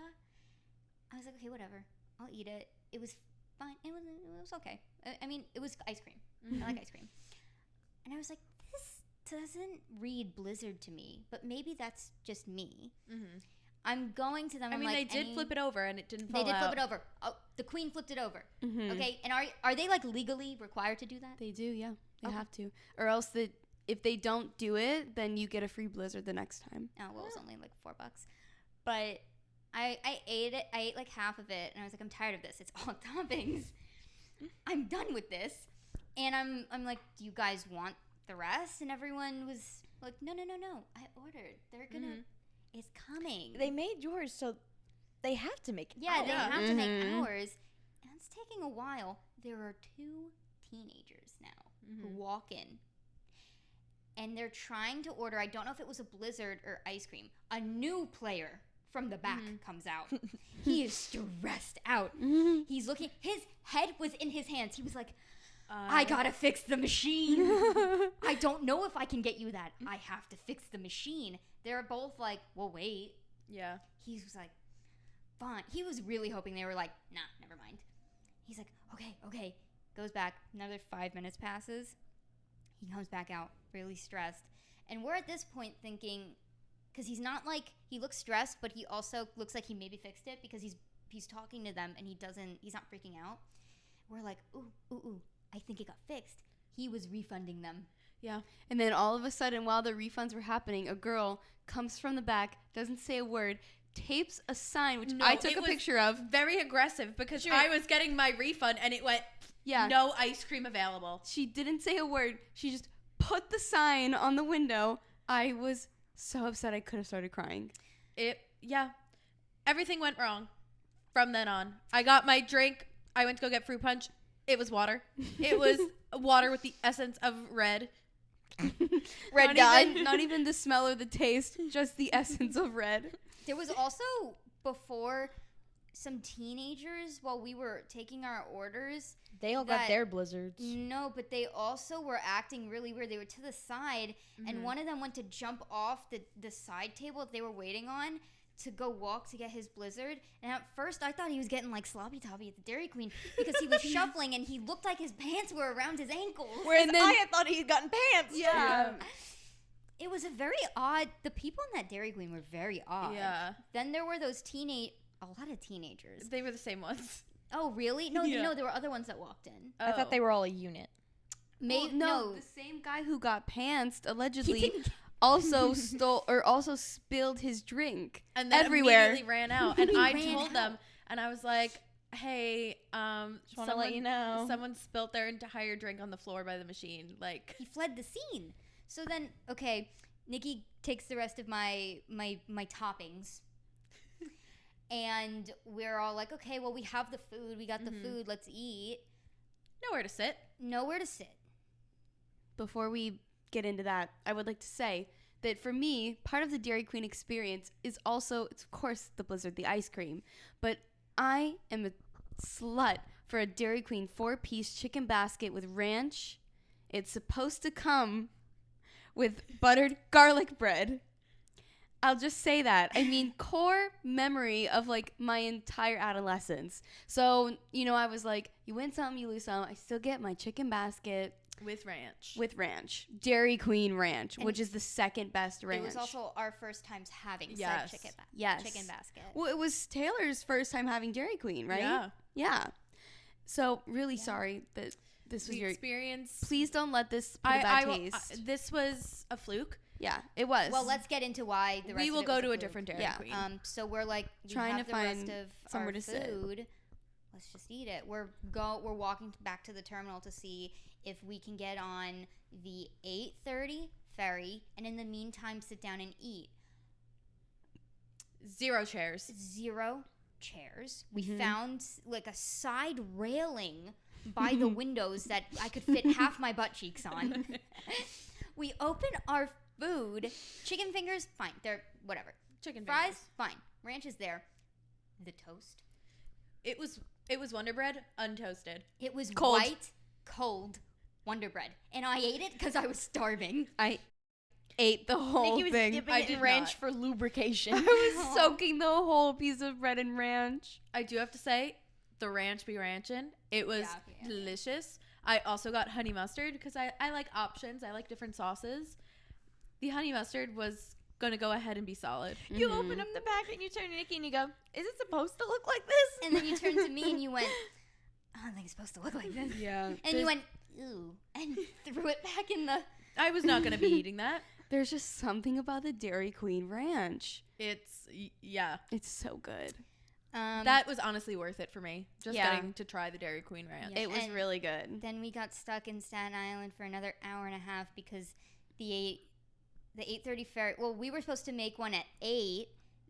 I was like, okay, whatever. I'll eat it. It was fine. It was okay. I mean, it was ice cream. I like ice cream. And I was like, this doesn't read Blizzard to me, but maybe that's just me. I'm going to them. I mean, like, they did flip it over and it didn't fall out. They did flip it over. Oh, the queen flipped it over. Okay, and are they like legally required to do that? They do, yeah. They have to. Or else if they don't do it, then you get a free Blizzard the next time. Oh, well, it was only like $4. But I ate it. I ate like half of it, and I was like, I'm tired of this. It's all toppings. I'm done with this. And I'm like, do you guys want the rest? And everyone was like, no. I ordered. They're gonna, it's coming. They made yours, so they have to make Yeah, they have to make ours. And it's taking a while. There are 2 teenagers now who walk in. And they're trying to order, I don't know if it was a Blizzard or ice cream. A new player from the back comes out. He is stressed out. He's looking, his head was in his hands. He was like, I gotta fix the machine. I don't know if I can get you that. I have to fix the machine. They're both like, well, wait. Yeah. He was like, fine. He was really hoping they were like, nah, never mind. He's like, okay. Goes back. Another 5 minutes passes. He comes back out really stressed. And we're at this point thinking, because he's not like, he looks stressed, but he also looks like he maybe fixed it because he's talking to them and he's not freaking out. We're like, ooh, I think it got fixed. He was refunding them. Yeah. And then all of a sudden, while the refunds were happening, a girl comes from the back, doesn't say a word, tapes a sign, which I took a picture of. Very aggressive because I was getting my refund and it went, no ice cream available. She didn't say a word. She just put the sign on the window. I was so upset I could have started crying. Everything went wrong from then on. I got my drink. I went to go get fruit punch. It was water. It was water with the essence of red. Red dye. Not even the smell or the taste, just the essence of red. There was also, before, some teenagers, while we were taking our orders. They all got their Blizzards. No, but they also were acting really weird. They were to the side, and one of them went to jump off the side table that they were waiting on to go walk to get his Blizzard. And at first, I thought he was getting, like, sloppy toppy at the Dairy Queen because he was shuffling, and he looked like his pants were around his ankles. Whereas I had thought he had gotten pants. Yeah. It was a very odd... The people in that Dairy Queen were very odd. Yeah. Then there were those a lot of teenagers. They were the same ones. Oh, really? No, there were other ones that walked in. I thought they were all a unit. No, the same guy who got pantsed allegedly also spilled his drink and then everywhere. Immediately ran out. And I told them, and I was like, "Hey, just want to let you know, someone spilled their entire drink on the floor by the machine." Like, he fled the scene. So then, okay, Nikki takes the rest of my toppings. And we're all like, okay, well, we have the food. We got the food. Let's eat. Nowhere to sit. Before we get into that, I would like to say that for me, part of the Dairy Queen experience is also, it's of course, the Blizzard, the ice cream. But I am a slut for a Dairy Queen 4-piece chicken basket with ranch. It's supposed to come with buttered garlic bread. I'll just say that. I mean, core memory of, like, my entire adolescence. So, I was like, you win some, you lose some. I still get my chicken basket. With ranch. Dairy Queen ranch, which is the second best ranch. It was also our first times having said chicken basket. Well, it was Taylor's first time having Dairy Queen, right? Yeah. So, really sorry that this was your experience. Please don't let this put a bad taste. This was a fluke. Yeah, it was. Well, let's get into why the rest we will of it go was to a fluke. different Dairy Queen. So we're like trying to find the rest of somewhere our to food. sit. Let's just eat it. We're walking back to the terminal to see if we can get on the 8:30 ferry, and in the meantime sit down and eat. 0 chairs. We found like a side railing by the windows that I could fit half my butt cheeks on. We open our food. Chicken fingers, fine. They're whatever. Chicken fries, fingers. fine. Ranch is there. The toast. It was Wonder Bread untoasted. It was cold. White, cold Wonder Bread, and I ate it because I was starving. I ate the whole thing. Dipping it in ranch for lubrication. I was soaking the whole piece of bread in ranch. I do have to say, the ranch be ranchin'. It was delicious. I also got honey mustard because I like options. I like different sauces. The honey mustard was going to go ahead and be solid. You open up the bag and you turn to Nikki and you go, is it supposed to look like this? And then you turned to me and you went, I don't think it's supposed to look like this. Yeah. And you went, ooh, and threw it back in the... I was not going to be eating that. There's just something about the Dairy Queen ranch. It's so good. That was honestly worth it for me. Just getting to try the Dairy Queen ranch. It was really good. Then we got stuck in Staten Island for another hour and a half because the 8:30 ferry. Well, we were supposed to make one at 8.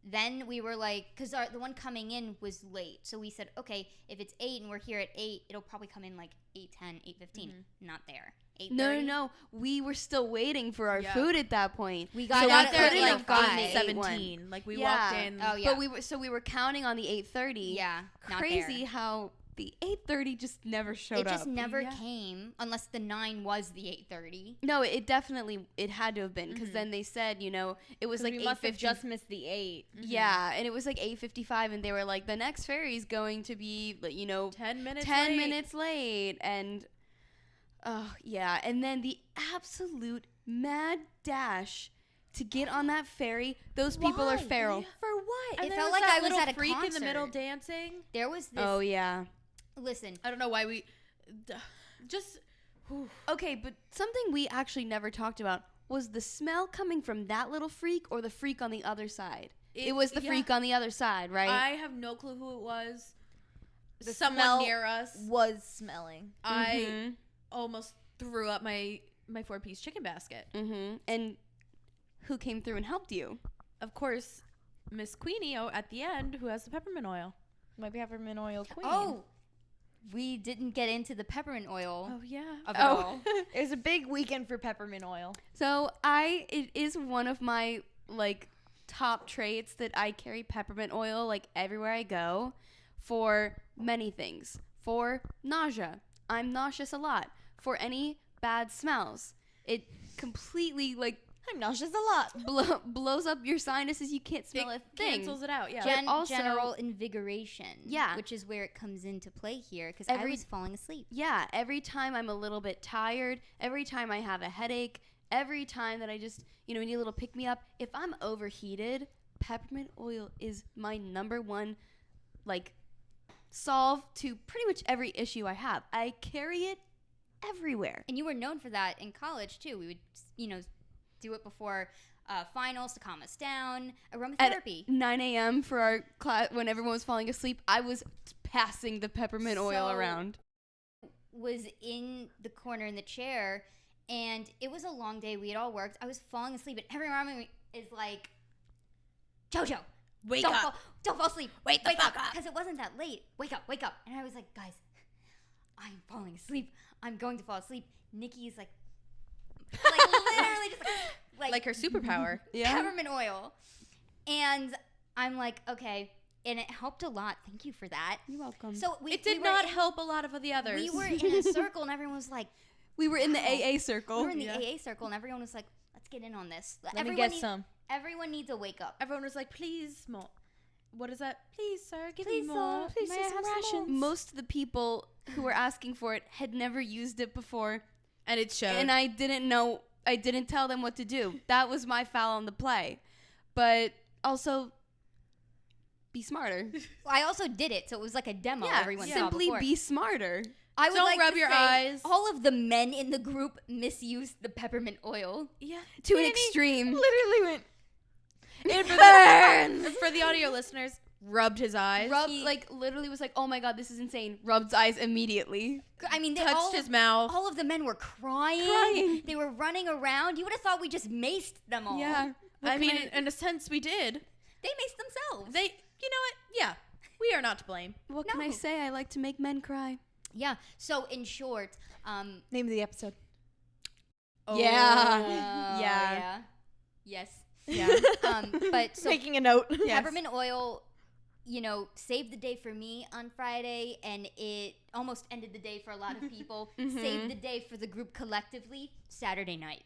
Then we were like, because the one coming in was late. So we said, okay, if it's 8 and we're here at 8, it'll probably come in like 8:10, 8:15. Not there. 8:30. No. We were still waiting for our food at that point. We got there at like 5:17. 5:17. Like we walked in. Oh yeah. But we were counting on the 8:30. Yeah. Crazy how the 8:30 just never showed up. It just never came unless the 9 was the 8:30. No, it had to have been because then they said, it was like 8:50. We must have just missed the 8. Yeah, and it was like 8:55 and they were like the next ferry is going to be 10 minutes late and and then the absolute mad dash to get on that ferry. Those people are feral. For what? And it felt like I was at a freak concert in the middle dancing. There was this. Oh yeah. Listen, I don't know why we just. Okay, but something we actually never talked about was the smell coming from that little freak or the freak on the other side. It was the freak on the other side, right? I have no clue who it was. Someone Someone near us was smelling. I almost threw up my 4-piece chicken basket. And who came through and helped you? Of course, Miss Queenie at the end, who has the peppermint oil. My peppermint oil queen. Oh, we didn't get into the peppermint oil. Oh yeah. Of it all. It was a big weekend for peppermint oil. So it is one of my top traits that I carry peppermint oil everywhere I go for many things. For nausea. I'm nauseous a lot. For any bad smells. It completely I'm nauseous a lot. blows up your sinuses. You can't smell a thing. Cancels it out. Yeah. Also- General invigoration. Yeah. Which is where it comes into play here because I was falling asleep. Yeah, every time I'm a little bit tired, every time I have a headache, every time that I just, need a little pick-me-up, if I'm overheated, peppermint oil is my number one, solve to pretty much every issue I have. I carry it everywhere. And you were known for that in college, too. We would, do it before finals to calm us down. Aromatherapy. At 9 a.m. for our class, when everyone was falling asleep, I was passing the peppermint oil around. Was in the corner in the chair, and it was a long day. We had all worked. I was falling asleep, and everyone around me is like, JoJo, Wake up. Don't fall asleep. Wake the fuck up. Because it wasn't that late. Wake up. And I was like, guys, I'm falling asleep. I'm going to fall asleep. Nikki is like literally just like her superpower. Peppermint oil. And I'm like, okay. And it helped a lot. Thank you for that. You're welcome. So it did not help a lot of the others. We were in a circle and everyone was like, we were in the AA circle. We were in the AA circle and everyone was like, let's get in on this. Let me get some. Everyone needs a wake up. Everyone was like, please, more. What is that? Please, sir, give Please, me more. sir, Please, may I some have some rations. Most of the people who were asking for it had never used it before. And it showed. And I didn't tell them what to do. That was my foul on the play. But also, be smarter. Well, I also did it, so it was like a demo everyone saw simply before. be smarter. I would Don't like rub to your say eyes. All of the men in the group misused the peppermint oil. Yeah. To an extreme. Literally went. And for the audio listeners, rubbed his eyes. Literally was like, oh my god, this is insane. Rubbed eyes immediately. I mean, touched his mouth. All of the men were crying. They were running around. You would have thought we just maced them all. Yeah. I mean, in a sense, we did. They maced themselves. You know what? Yeah. We are not to blame. What can I say? I like to make men cry. Yeah. So, in short, Name of the episode. Yeah. Yes. Yeah. But so Making a note. peppermint oil, saved the day for me on Friday, and it almost ended the day for a lot of people. Saved the day for the group collectively Saturday night.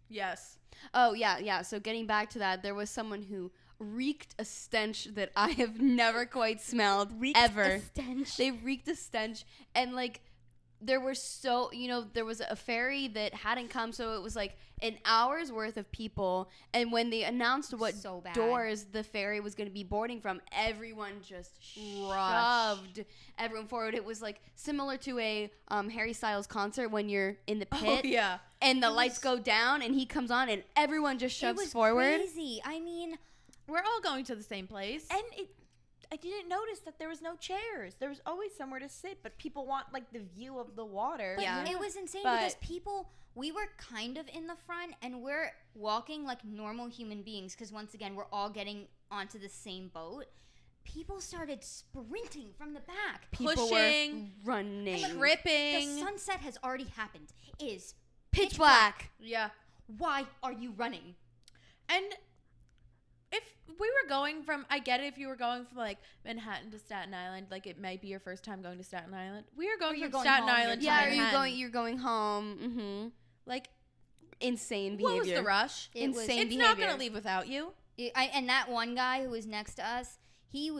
Yes. Oh, yeah. So getting back to that, there was someone who reeked a stench that I have never quite smelled ever. A stench. They reeked a stench, and there were there was a ferry that hadn't come, so it was an hour's worth of people, and when they announced what doors the ferry was going to be boarding from, everyone just shoved everyone forward. It was similar to a Harry Styles concert when you're in the pit. Oh, yeah. And the lights go down and he comes on and everyone just shoves forward. Crazy. I mean, we're all going to the same place. and I didn't notice that there was no chairs. There was always somewhere to sit, but people want like the view of the water. But it was insane because we were kind of in the front and we're walking like normal human beings because once again, we're all getting onto the same boat. People started sprinting from the back. People pushing, were running. tripping. The sunset has already happened. It is Pitch black. Yeah. Why are you running? And if we were going from, I get it if you were going from like Manhattan to Staten Island, like it might be your first time going to Staten Island. We are going from Staten Island to Manhattan. You're going home. Mm-hmm. Like, insane behavior. what was the rush? Insane It's behavior. not going to leave without you. And that one guy who was next to us, he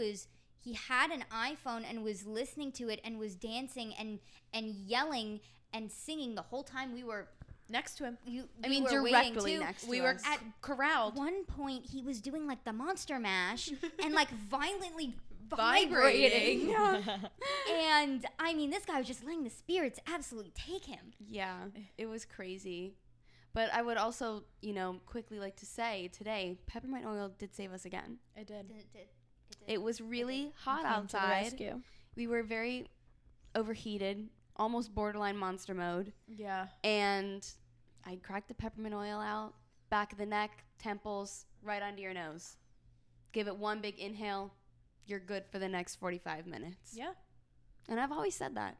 had an iPhone and was listening to it and was dancing and yelling and singing the whole time we were Next to him. Directly next to we us. were corralled. At one point, he was doing like the monster mash and like violently Vibrating. And I mean, this guy was just letting the spirits absolutely take him. Yeah, it was crazy. But I would also, quickly like to say today, peppermint oil did save us again. It did. It was really hot outside. We were very overheated, almost borderline monster mode. Yeah. And I cracked the peppermint oil out, back of the neck, temples, right under your nose. Give it one big inhale. You're good for the next 45 minutes. Yeah. And I've always said that.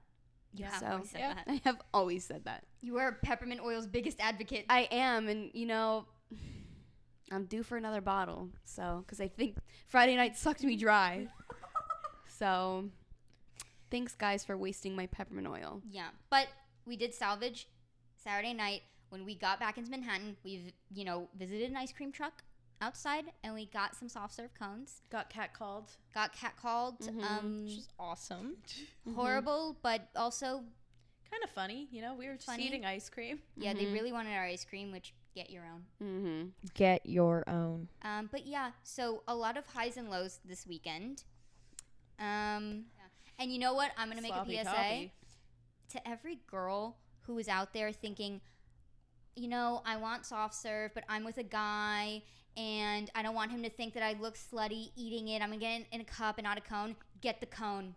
Yeah, So, I've always said that. I have always said that. You are peppermint oil's biggest advocate. I am, and I'm due for another bottle. So, because I think Friday night sucked me dry. So, thanks guys for wasting my peppermint oil. Yeah, but we did salvage Saturday night when we got back into Manhattan. We, visited an ice cream truck outside, and we got some soft serve cones. Got catcalled. Which is awesome. Horrible, but also Kind of funny. We were just eating ice cream. yeah, they really wanted our ice cream, which get your own. Mm-hmm. Get your own. But yeah, so a lot of highs and lows this weekend. And you know what? I'm going to make Sloppy a PSA toppy. to every girl who is out there thinking, I want soft serve, but I'm with a guy and I don't want him to think that I look slutty eating it. I'm going to get it in a cup and not a cone. Get the cone.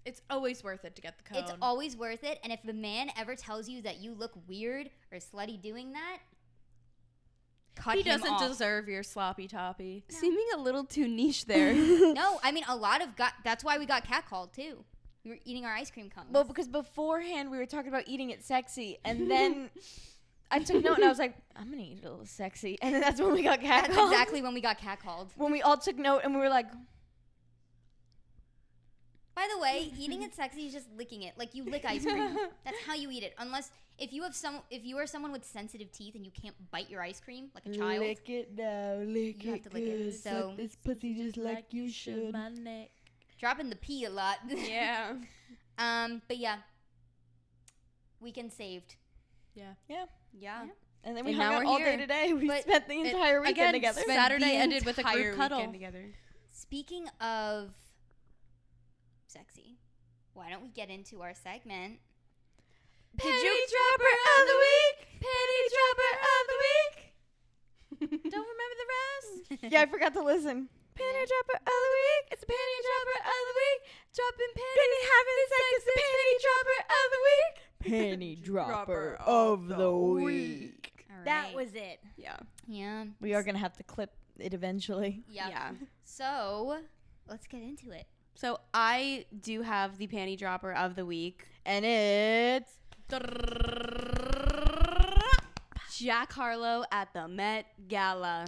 It's always worth it to get the cone. It's always worth it. And if the man ever tells you that you look weird or slutty doing that, cut He him doesn't off. deserve your sloppy toppy. No. Seeming a little too niche there. No, I mean, a lot of that's why we got catcalled too. We were eating our ice cream cones. Well, because beforehand we were talking about eating it sexy, and then I took note and I was like, I'm gonna eat it a little sexy, and then that's when we got catcalled. That's exactly when we got catcalled. When we all took note and we were like, By the way, eating it sexy is just licking it. Like you lick ice cream. That's how you eat it. Unless if you are someone with sensitive teeth and you can't bite your ice cream like a child. lick it now, lick You have it to lick it. good. So- Suck this pussy just like you should. My neck. Dropping the P a lot. Yeah. But yeah. Weekend saved. Yeah. Yeah. And then we And hung now out we're all here. day today. We But spent the entire weekend again, together. spent Saturday ended with a group cuddle. Together. Speaking of sexy, why don't we get into our segment? Penny dropper of the week. Penny dropper of the week. Don't remember the rest? Yeah, I forgot to listen. Penny dropper of the week. It's a penny dropper of the week. Dropping pennies, having sex. It's the penny dropper of the week. Penny dropper of the week. All right. That was it. Yeah. Yeah. We are gonna have to clip it eventually. Yep. Yeah. So let's get into it. So I do have the panty dropper of the week. And it's Jack Harlow at the Met Gala.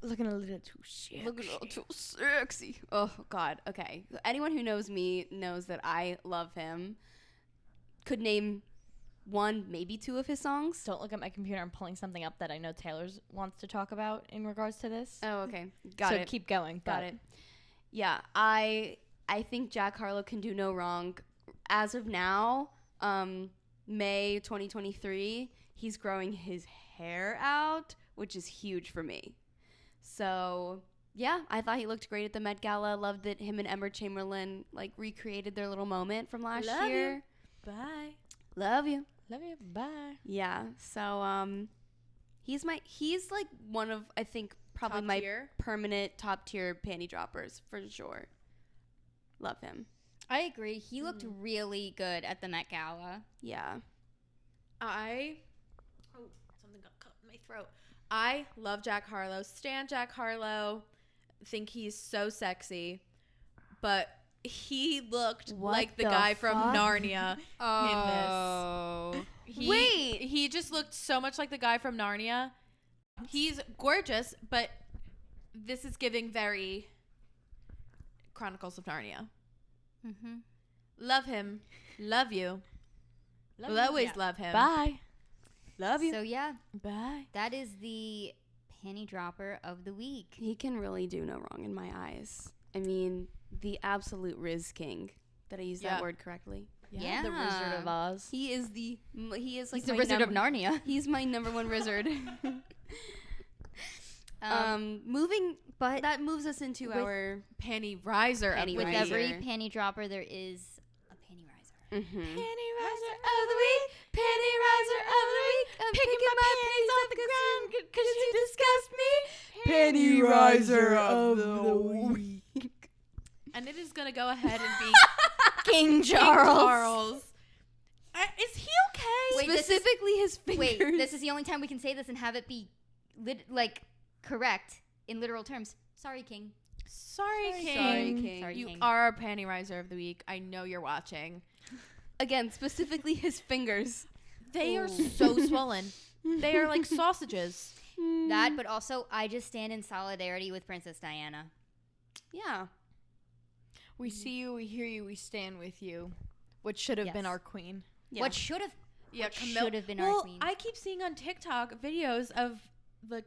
looking a little too sexy. Look a little too sexy. Oh, God. Okay. Anyone who knows me knows that I love him. Could name one, maybe two of his songs. Don't look at my computer. I'm pulling something up that I know Taylor wants to talk about in regards to this. Oh, okay. Got so it. keep going. Got it. Yeah, I think Jack Harlow can do no wrong. As of now, May 2023, he's growing his hair out, which is huge for me. So, yeah, I thought he looked great at the Met Gala. Loved that him and Emma Chamberlain, recreated their little moment from last Love year. you. Bye. Love you. Love you. Bye. Yeah, so, he's one of, I think, probably Top my tier? permanent top tier panty droppers for sure. Love him. I agree. He looked really good at the Met Gala. Yeah. Something got caught in my throat. I love Jack Harlow. Stan Jack Harlow. Think he's so sexy. But he looked like the guy from Narnia in this. Wait. He just looked so much like the guy from Narnia. He's gorgeous, but this is giving very Chronicles of Narnia. Mm-hmm. Love him. Love you. Will always love him. Bye. Love you. So yeah, Bye. that is the panty dropper of the week. He can really do no wrong in my eyes. I mean, the absolute Riz King. Did I use that word correctly? Yeah. The Wizard of Oz. He is like He's my the Wizard of Narnia. He's my number one wizard. Moving, but that moves us into our Panty riser. Panty With riser. every panty dropper, there is a panty riser. Mm-hmm. Panty riser of the week. Panty riser of the week. I'm picking my panties off the ground because you disgust me. Panty riser of the week. And it is going to go ahead and be King Charles. Is he okay? Wait, Specifically his fingers. Wait, this is the only time we can say this and have it be correct in literal terms. Sorry, King. Sorry, King. Sorry, King. Sorry, You King. are our panty riser of the week. I know you're watching. Again, specifically his fingers. They are so swollen. They are like sausages. That, but also, I just stand in solidarity with Princess Diana. Yeah. We see you, we hear you, we stand with you. What should have been Yes. our queen. Yeah. What should have Camilla should have been our queen. I keep seeing on TikTok videos of the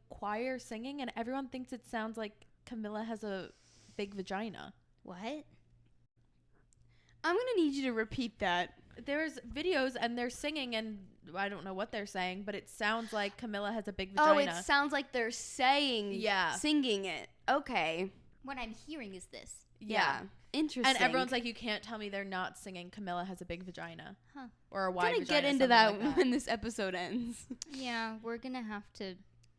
choir singing, and everyone thinks it sounds like Camilla has a big vagina. What? I'm going to need you to repeat that. There's videos, and they're singing, and I don't know what they're saying, but it sounds like Camilla has a big vagina. Oh, it sounds like they're singing it. Okay. What I'm hearing is this. Yeah. Interesting. And everyone's like, you can't tell me they're not singing Camilla has a big vagina. Huh. Or a we're wide going to vagina. get into something that, like when this episode ends. Yeah, we're gonna have to.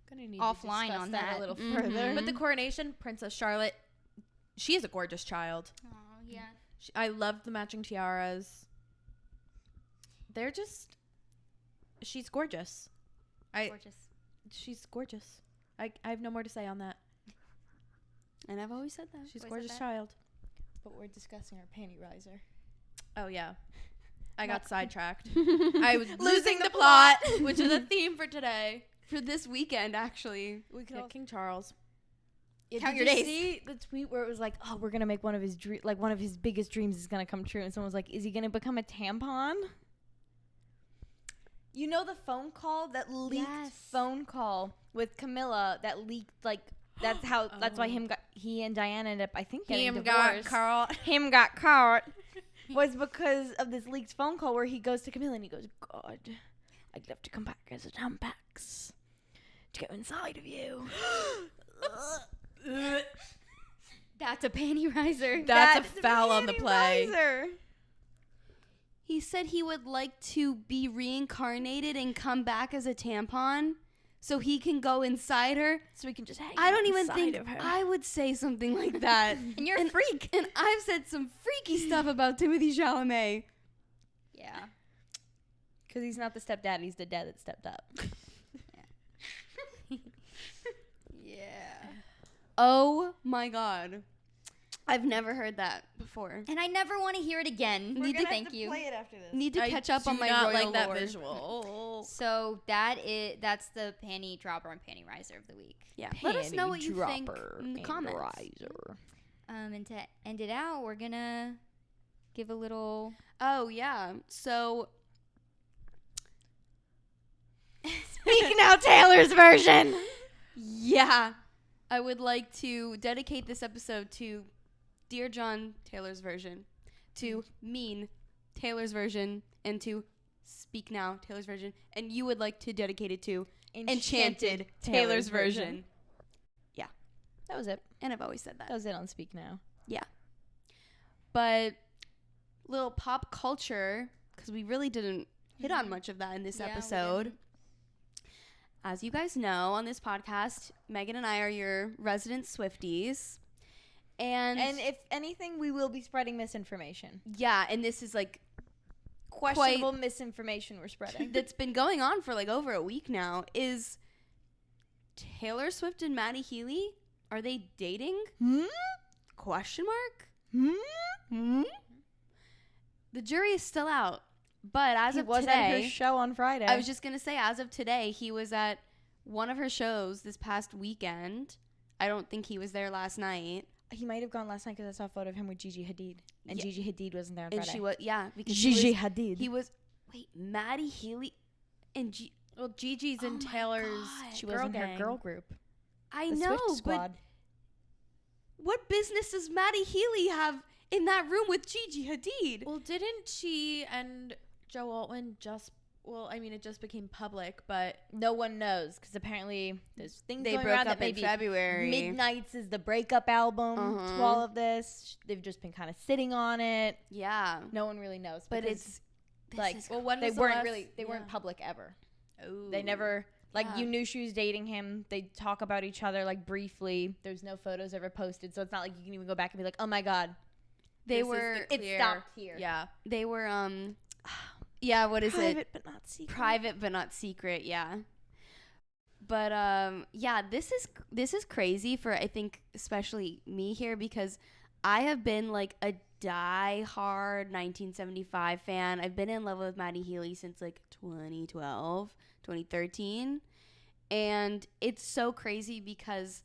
Gonna need offline to discuss on that that. a little Mhm. further. But the coronation, Princess Charlotte, she is a gorgeous child. Oh yeah. I love the matching tiaras. They're just, she's gorgeous. Gorgeous. She's gorgeous. I have no more to say on that. And I've always said that. She's a Always said gorgeous that. child. But we're discussing our panty riser. Oh yeah. I got sidetracked. I was losing the plot, which is a theme for today. For this weekend, actually. We could Yeah, King Charles. Count did your you days. see the tweet where it was like, oh, we're gonna make one of his one of his biggest dreams is gonna come true, and someone was like, is he gonna become a tampon? You know the phone call that leaked phone call with Camilla that leaked that's how that's why he and Diana ended up I think getting divorced. Him got caught was because of this leaked phone call where he goes to Camilla and he goes, God, I'd love to come back as a tampax to go inside of you. That's a panty riser. That's a foul on the play. He said he would like to be reincarnated and come back as a tampon so he can go inside her. So we can just hang I don't out even inside think of her. I would say something like that. And you're a freak. And I've said some freaky stuff about Timothée Chalamet. Yeah. Because he's not the stepdad, he's the dad that stepped up. Yeah. Oh my God. I've never heard that before. And I never want to hear it again. Thank you. it after this. Need to catch up on my not royal like that lore. visual. So that's the panty dropper and panty riser of the week. Yeah. Let us know what you think in the comments. And to end it out, we're gonna give a little. Oh yeah. So Speak now, Taylor's version. yeah, I would like to dedicate this episode to Dear John Taylor's version, to Mean Taylor's version, and to Speak Now Taylor's version. And you would like to dedicate it to Enchanted Taylor's version. Yeah. That was it. And I've always said that. That was it on Speak Now. Yeah. But little pop culture, because we really didn't hit on much of that in this Yeah, we episode. as you guys know, on this podcast, Meghan and I are your resident Swifties. And if anything, we will be spreading misinformation. Yeah, and this is like questionable misinformation we're spreading. That's been going on for like over a week now. Is Taylor Swift and Matty Healy, are they dating? Question mark? The jury is still out. But as of today, at her show on Friday. I was just going to say, as of today, he was at one of her shows this past weekend. I don't think he was there last night. He might have gone last night because I saw a photo of him with Gigi Hadid. And Gigi Hadid wasn't there on and Friday. She was, yeah. Because Gigi Hadid. He was, wait, Matty Healy and well, Gigi's in Taylor's She was in her girl group. I the know, Swift Squad. but what business does Matty Healy have in that room with Gigi Hadid? Well, didn't she and Joe Altman just... Well, I mean, it just became public, but no one knows because apparently there's things they going broke around up that maybe in February. Midnight's is the breakup album to all of this. They've just been kind of sitting on it. Yeah, no one really knows. But it's like, well, when they was they weren't public ever. Ooh. They never you knew she was dating him. They talk about each other like briefly. There's no photos ever posted, so it's not like you can even go back and be like, oh my god, it stopped here. Yeah, they were yeah, what is Private but not secret. Private but not secret, yeah. But yeah, this is crazy for, I think, especially me here, because I have been like a die-hard 1975 fan. I've been in love with Matty Healy since like 2012, 2013. And it's so crazy because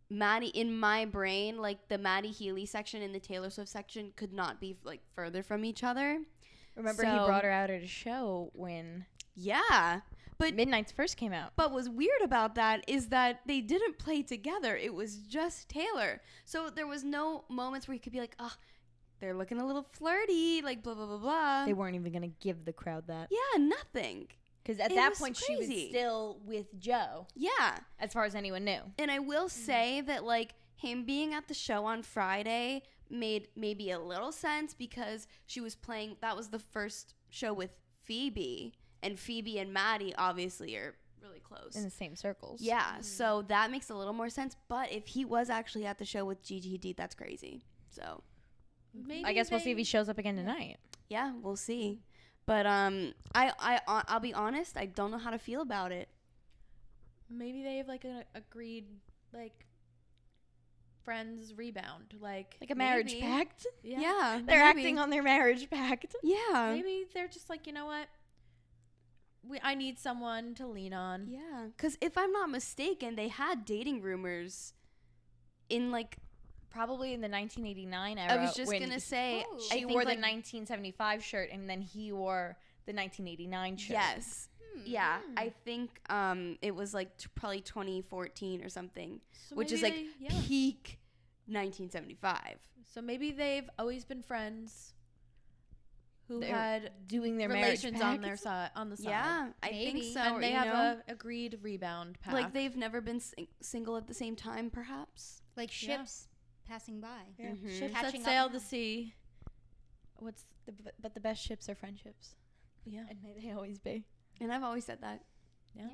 Matty, in my brain, like the Matty Healy section and the Taylor Swift section could not be like further from each other. Remember, he brought her out at a show when but Midnight's first came out. But what's weird about that is that they didn't play together. It was just Taylor. So there was no moments where you could be like, oh, they're looking a little flirty, like blah, blah, blah, blah. They weren't even going to give the crowd that. Yeah, nothing. Because at that point, she was still with Joe. Yeah. As far as anyone knew. And I will say that, like, him being at the show on Friday made maybe a little sense because she was playing, that was the first show with Phoebe, and Phoebe and Matty obviously are really close. In the same circles. Yeah, so that makes a little more sense, but if he was actually at the show with Gigi Hadid, that's crazy. So maybe I guess we'll see if he shows up again tonight. Yeah, we'll see. But I'll be honest, I don't know how to feel about it. Maybe they have like an agreed like friends rebound, like a marriage pact. Yeah, they're acting on their marriage pact. Yeah, maybe they're just like, you know what, I need someone to lean on. Yeah, because if I'm not mistaken, they had dating rumors in like probably in the 1989 era. I was just gonna say she wore the 1975 shirt and then he wore the 1989 shirt. Yes. Yeah, I think it was like probably 2014 or something, so which is like peak 1975. So maybe they've always been friends who They're had doing their relations on their side, on the side. Yeah, I think so. And they have a agreed rebound pact. Like they've never been single at the same time, perhaps. Like ships passing by. Yeah. Mm-hmm. Ships that sail the sea. But the best ships are friendships. Yeah, and may they always be. And I've always said that. Yeah.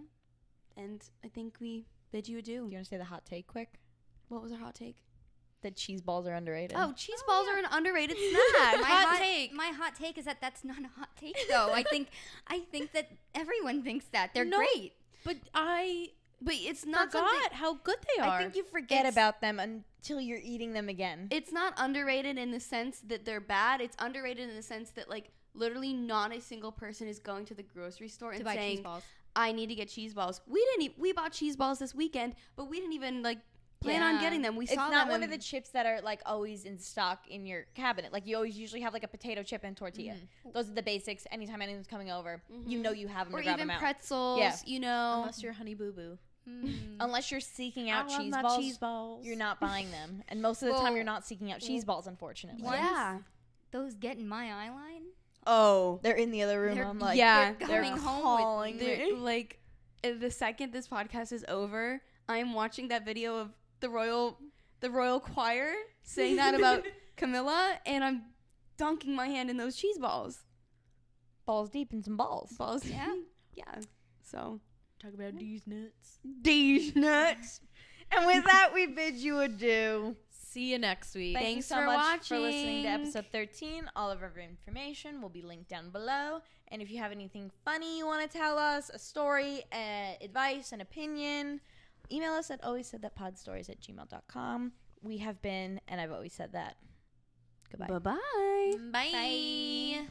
And I think we bid you adieu. Do you want to say the hot take quick? What was our hot take? That cheese balls are underrated. Oh, cheese balls are an underrated snack. My hot take is that that's not a hot take, though. I think that everyone thinks that. They're great. But it's not forgot how good they are. I think you forget about them until you're eating them again. It's not underrated in the sense that they're bad. It's underrated in the sense that, like, literally not a single person is going to the grocery store and saying, I need to get cheese balls. We bought cheese balls this weekend, but we didn't even, like, plan on getting them. We saw them. It's not one of the chips that are, like, always in stock in your cabinet. Like, you always usually have, like, a potato chip and tortilla. Mm-hmm. Those are the basics. Anytime anyone's coming over, you know you have them to grab them out. Or even pretzels, you know. Unless you're Honey Boo Boo. Unless you're seeking out cheese balls, you're not buying them. And most of the time, you're not seeking out cheese balls, unfortunately. Yeah. Those get in my eye line. Oh. They're in the other room. I'm like, they're coming home with me. Like, the second this podcast is over, I'm watching that video of the royal choir saying that about Camilla, and I'm dunking my hand in those cheese balls. Balls deep in some balls. Balls yeah. Yeah. So. Talk about these nuts. These nuts. And with that, we bid you adieu. See you next week. Thank you Thanks so for much for watching. listening to episode 13. All of our information will be linked down below. And if you have anything funny you want to tell us, a story, advice, an opinion, email us at alwayssaidthatpodstories@gmail.com. We have been, and I've always said that. Goodbye. Bye-bye. Bye. Bye.